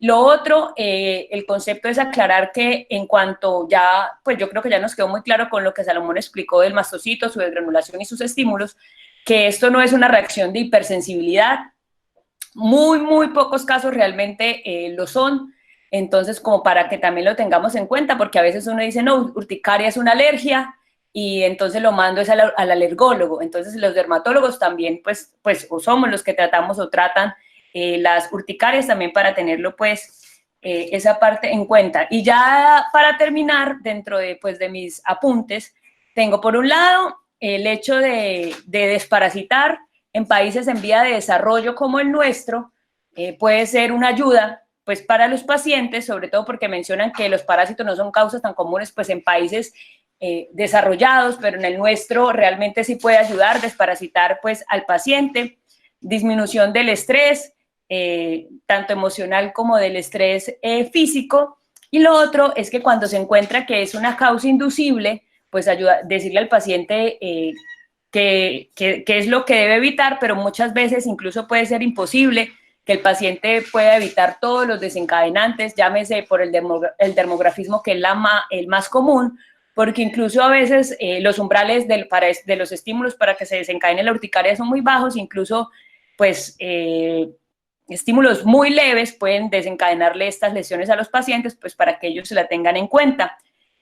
Speaker 2: Lo otro, el concepto es aclarar que en cuanto ya, pues yo creo que ya nos quedó muy claro con lo que Salomón explicó del mastocito, su desgranulación y sus estímulos, que esto no es una reacción de hipersensibilidad. Muy, muy pocos casos realmente lo son. Entonces, como para que también lo tengamos en cuenta, porque a veces uno dice, no, urticaria es una alergia, y entonces lo mando es al alergólogo. Entonces los dermatólogos también pues o somos los que tratamos o tratan las urticarias también, para tenerlo pues esa parte en cuenta. Y ya para terminar, dentro de mis apuntes, tengo por un lado el hecho de desparasitar en países en vía de desarrollo como el nuestro, puede ser una ayuda pues para los pacientes, sobre todo porque mencionan que los parásitos no son causas tan comunes pues en países desarrollados, pero en el nuestro realmente sí puede ayudar, desparasitar pues al paciente, disminución del estrés, tanto emocional como del estrés físico. Y lo otro es que cuando se encuentra que es una causa inducible, pues ayuda, decirle al paciente que es lo que debe evitar, pero muchas veces incluso puede ser imposible que el paciente pueda evitar todos los desencadenantes, llámese por el dermografismo, que es el más común, porque incluso a veces los umbrales de los estímulos para que se desencadene la urticaria son muy bajos, incluso pues estímulos muy leves pueden desencadenarle estas lesiones a los pacientes, pues para que ellos se la tengan en cuenta.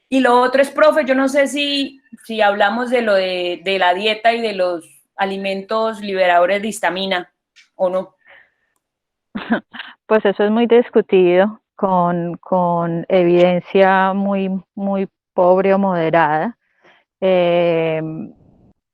Speaker 2: Y lo otro es, profe, yo no sé si hablamos de lo de la dieta y de los alimentos liberadores de histamina o no.
Speaker 3: Pues eso es muy discutido con evidencia muy pobre o moderada.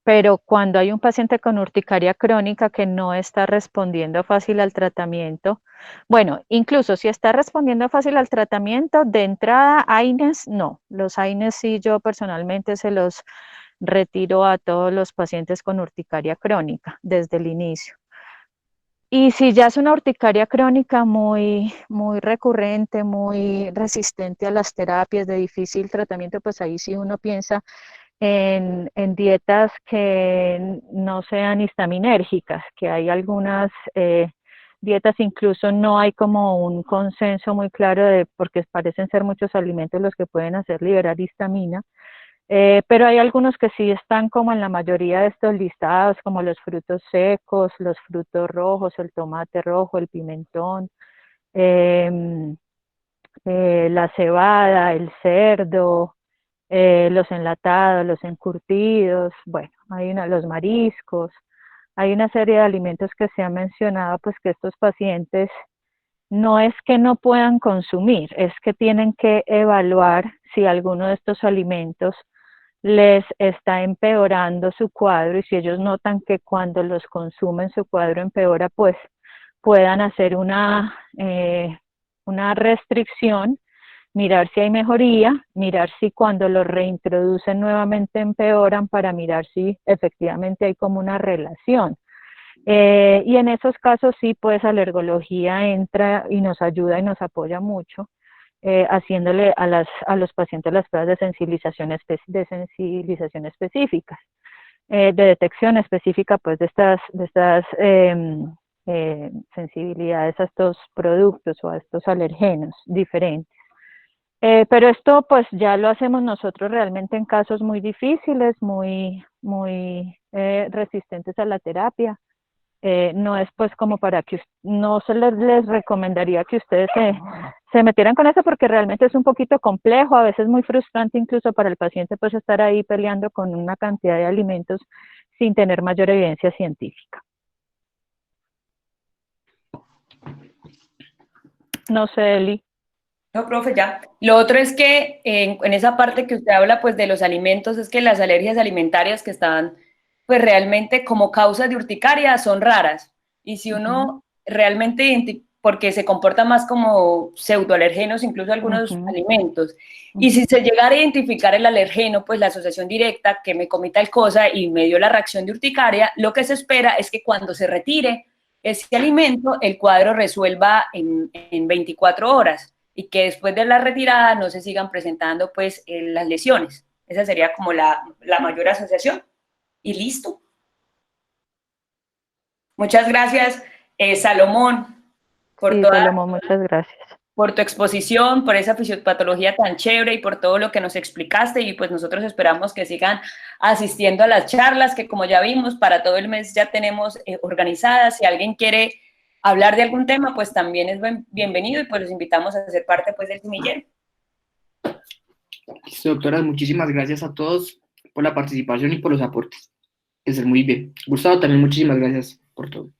Speaker 3: Pero cuando hay un paciente con urticaria crónica que no está respondiendo fácil al tratamiento, bueno, incluso si está respondiendo fácil al tratamiento, de entrada, AINES, no. Los AINES sí yo personalmente se los retiro a todos los pacientes con urticaria crónica desde el inicio. Y si ya es una urticaria crónica muy recurrente, muy resistente a las terapias de difícil tratamiento, pues ahí sí uno piensa en dietas que no sean histaminérgicas, que hay algunas dietas, incluso no hay como un consenso muy claro porque parecen ser muchos alimentos los que pueden hacer liberar histamina. Pero hay algunos que sí están como en la mayoría de estos listados, como los frutos secos, los frutos rojos, el tomate rojo, el pimentón, la cebada, el cerdo, los enlatados, los encurtidos, bueno, los mariscos. Hay una serie de alimentos que se han mencionado, pues que estos pacientes no es que no puedan consumir, es que tienen que evaluar si alguno de estos alimentos les está empeorando su cuadro, y si ellos notan que cuando los consumen su cuadro empeora, pues puedan hacer una restricción, mirar si hay mejoría, mirar si cuando los reintroducen nuevamente empeoran, para mirar si efectivamente hay como una relación. Y en esos casos sí, pues alergología entra y nos ayuda y nos apoya mucho, haciéndole a los pacientes las pruebas de sensibilización específicas, de detección específica, pues de estas sensibilidades a estos productos o a estos alergenos diferentes. Pero esto pues ya lo hacemos nosotros realmente en casos muy difíciles, muy resistentes a la terapia. No es pues como para que no les recomendaría que ustedes se metieran con eso, porque realmente es un poquito complejo, a veces muy frustrante incluso para el paciente, pues estar ahí peleando con una cantidad de alimentos sin tener mayor evidencia científica. No sé, Eli.
Speaker 2: No, profe, ya. Lo otro es que en esa parte que usted habla, pues, de los alimentos, es que las alergias alimentarias que están, pues, realmente como causas de urticaria son raras. Y si uno realmente, porque se comporta más como pseudoalergenos, incluso algunos alimentos, y si se llegara a identificar el alergeno, pues la asociación directa, que me comí tal cosa y me dio la reacción de urticaria, lo que se espera es que cuando se retire ese alimento, el cuadro resuelva en 24 horas. Y que después de la retirada no se sigan presentando pues las lesiones. Esa sería como la mayor asociación. Y listo. Muchas gracias, Salomón,
Speaker 3: Sí, Salomón, muchas gracias.
Speaker 2: por tu exposición, por esa fisiopatología tan chévere y por todo lo que nos explicaste, y pues nosotros esperamos que sigan asistiendo a las charlas que, como ya vimos, para todo el mes ya tenemos organizadas. Si alguien quiere hablar de algún tema, pues también es bienvenido, y pues los invitamos a ser parte pues del semillero.
Speaker 1: Doctora, muchísimas gracias a todos por la participación y por los aportes. Que estén muy bien. Gustavo, también muchísimas gracias por todo.